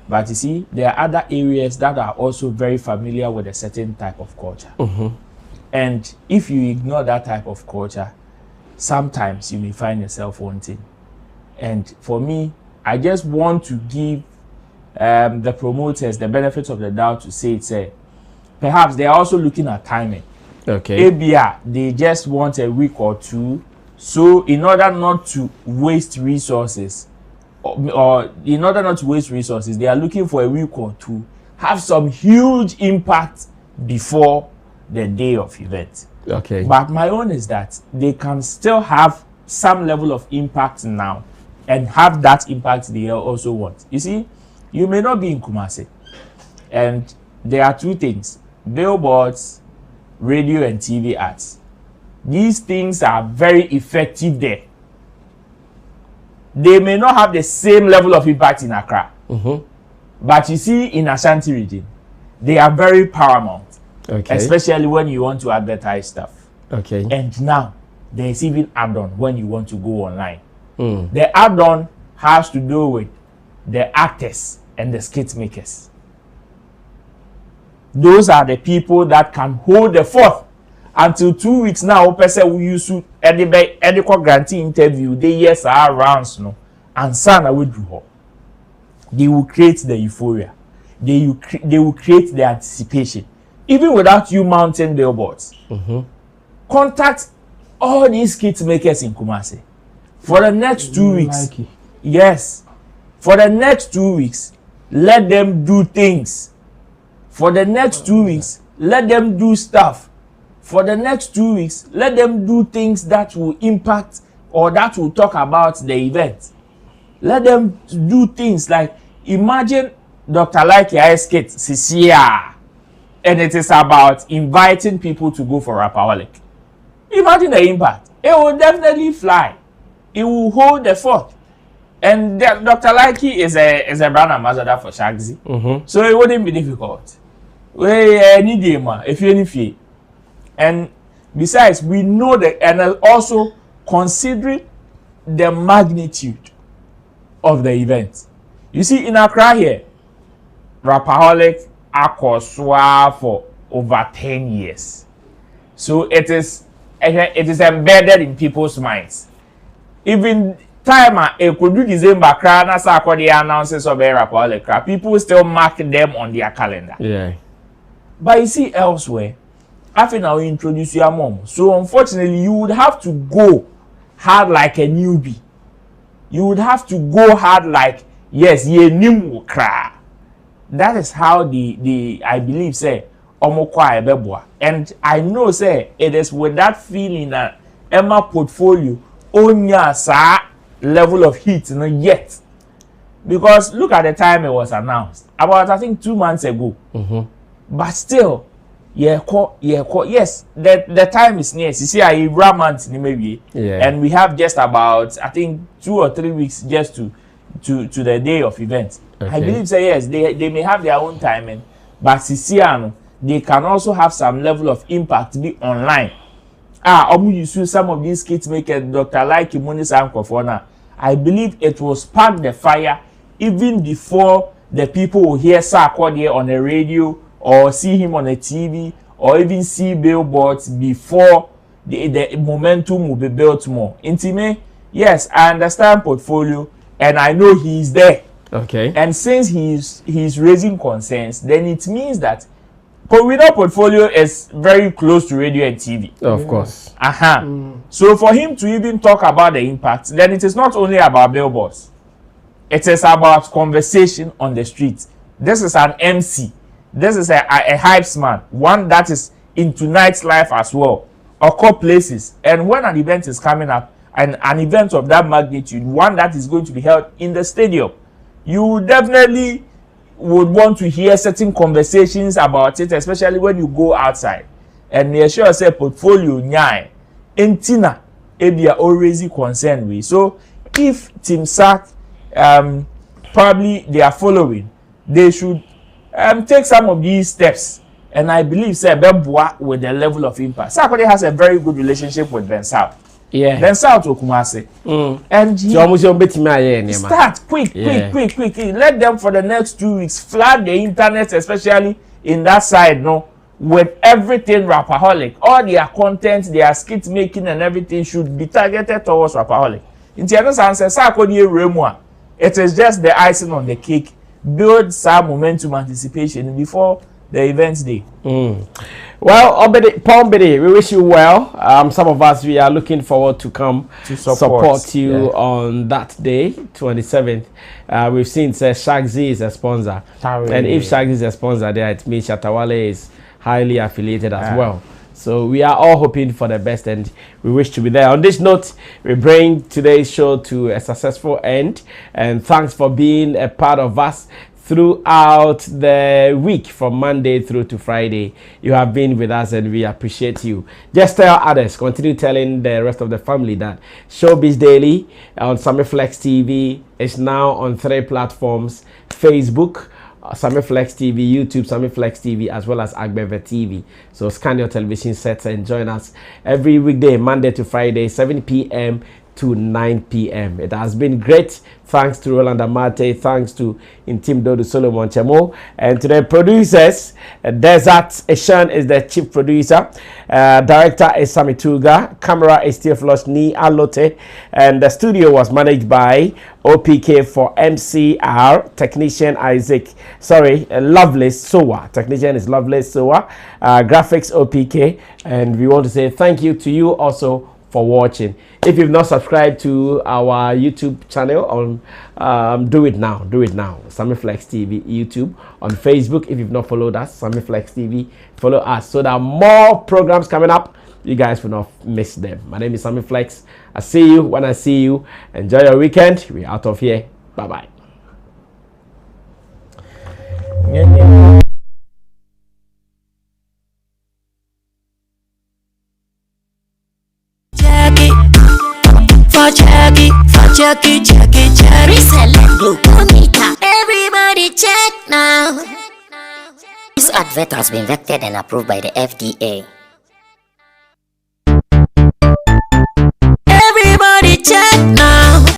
But you see, there are other areas that are also very familiar with a certain type of culture. And if you ignore that type of culture, sometimes you may find yourself wanting. And for me, I just want to give the promoters the benefits of the doubt to say perhaps they are also looking at timing. Okay. ABR, they just want a week or two. So in order not to waste resources, or in order not to waste resources, they are looking for a week or two, have some huge impact before the day of event. Okay. But my own is that they can still have some level of impact now and have that impact they also want. You see, you may not be in Kumasi. And there are two things: billboards, radio, and TV ads. These things are very effective there. They may not have the same level of impact in Accra. But you see, in Ashanti region, they are very paramount. Okay. Especially when you want to advertise stuff. Okay. And now, there's even add-on when you want to go online. The add-on has to do with the actors and the skit makers. Those are the people that can hold the fort until 2 weeks now. Person will use to adequate guarantee interview. They yes are rounds no, and sana will do. They will create the euphoria. They will create the anticipation, even without you mounting billboards. Contact all these skit makers in Kumasi for the next 2 weeks. Yes, for the next 2 weeks, let them do things. For the next 2 weeks, let them do stuff. For the next 2 weeks, let them do things that will impact or that will talk about the event. Let them do things like, imagine Dr. Like skit Sisia, and it is about inviting people to go for Rapperholic. Imagine the impact. It will definitely fly. It will hold the fort. And Dr. Likey is a brand ambassador for Shaxi. So it wouldn't be difficult. We need him if you need. And besides, we know that, and also considering the magnitude of the event. You see, in Accra here, Rapperholic Akoswa for over 10 years. So it is embedded in people's minds. Even time it could do December, Sarkodie announces of Rapperholic, people still mark them on their calendar. Yeah. But you see elsewhere, after now you introduce your mom. So unfortunately, you would have to go hard like a newbie. You would have to go hard like, yes, ye nimu kra. That is how the I believe say omokwa ebeboa. And I know say it is with that feeling that Emma portfolio onya sa level of heat not yet. Because look at the time it was announced. About I think 2 months ago. But still, yes, the time is near. You see, I month maybe, and we have just about I think 2 or 3 weeks just to the day of events. Okay. I believe say yes, they may have their own timing, but Sisiano, they can also have some level of impact be online. You see some of these kids make a Dr. Like Imunis Ankofona. I believe it will spark the fire even before the people will hear Sarkodie on the radio or see him on a TV or even see billboards before the momentum will be built more. Intime, yes, I understand portfolio and I know he's there. Okay. And since he's raising concerns, then it means that Powino portfolio is very close to radio and TV. Of course. So for him to even talk about the impact, then it is not only about billboards. It is about conversation on the street. This is an MC. This is a hype man, one that is into nightlife as well, occur places. And when an event is coming up, and an event of that magnitude, one that is going to be held in the stadium, you definitely would want to hear certain conversations about it, especially when you go outside. And they sure say portfolio nyai, entina, ebia always concerned with. So if Team SAC probably they are following, they should take some of these steps, and I believe say Beboa with the level of impact. Sarkodie has a very good relationship with Dancehall. Yeah. Dancehall to Kumasi. And he start quick. Let them for the next 2 weeks flood the internet, especially in that side, with everything Rapperholic. All their content, their skit making and everything should be targeted towards Rapperholic. In the other sense, Sarkodie Remua, it is just the icing on the cake. Build some momentum anticipation before the events day. Well, Pombidi, we wish you well. Some of us, we are looking forward to come to support you on that day, 27th. We've seen Shaxi is a sponsor. And if Shaxi is a sponsor there, it means Shatawale is highly affiliated as well. So we are all hoping for the best, and we wish to be there. On this note, we bring today's show to a successful end, and thanks for being a part of us throughout the week from Monday through to Friday. You have been with us and we appreciate you. Just tell others, continue telling the rest of the family that Showbiz Daily on Sammy Flex TV is now on 3 platforms: Facebook, Sammy Flex TV, YouTube, Sammy Flex TV, as well as Agbeve TV. So scan your television sets and join us every weekday, Monday to Friday, 7 p.m. to 9 p.m. It has been great. Thanks to Roland Amate, thanks to Intim Dodo Solomon Chemo, and to the producers. Desert Eshan is the chief producer. Director is Sammy Tuga. Camera is Theophilus Ni Alote. And the studio was managed by OPK for MCR. Technician Lovelace Sowa. Technician is Lovelace Sowa. Graphics OPK. And we want to say thank you to you also for watching. If you've not subscribed to our YouTube channel, do it now. Sammy Flex TV YouTube. On Facebook, if you've not followed us, Sammy Flex TV, follow us so that more programs coming up, you guys will not miss them. My name is Sammy Flex. I see you when I see you. Enjoy your weekend. We're out of here. Bye bye. Check it. Everybody check now. This advert has been vetted and approved by the FDA.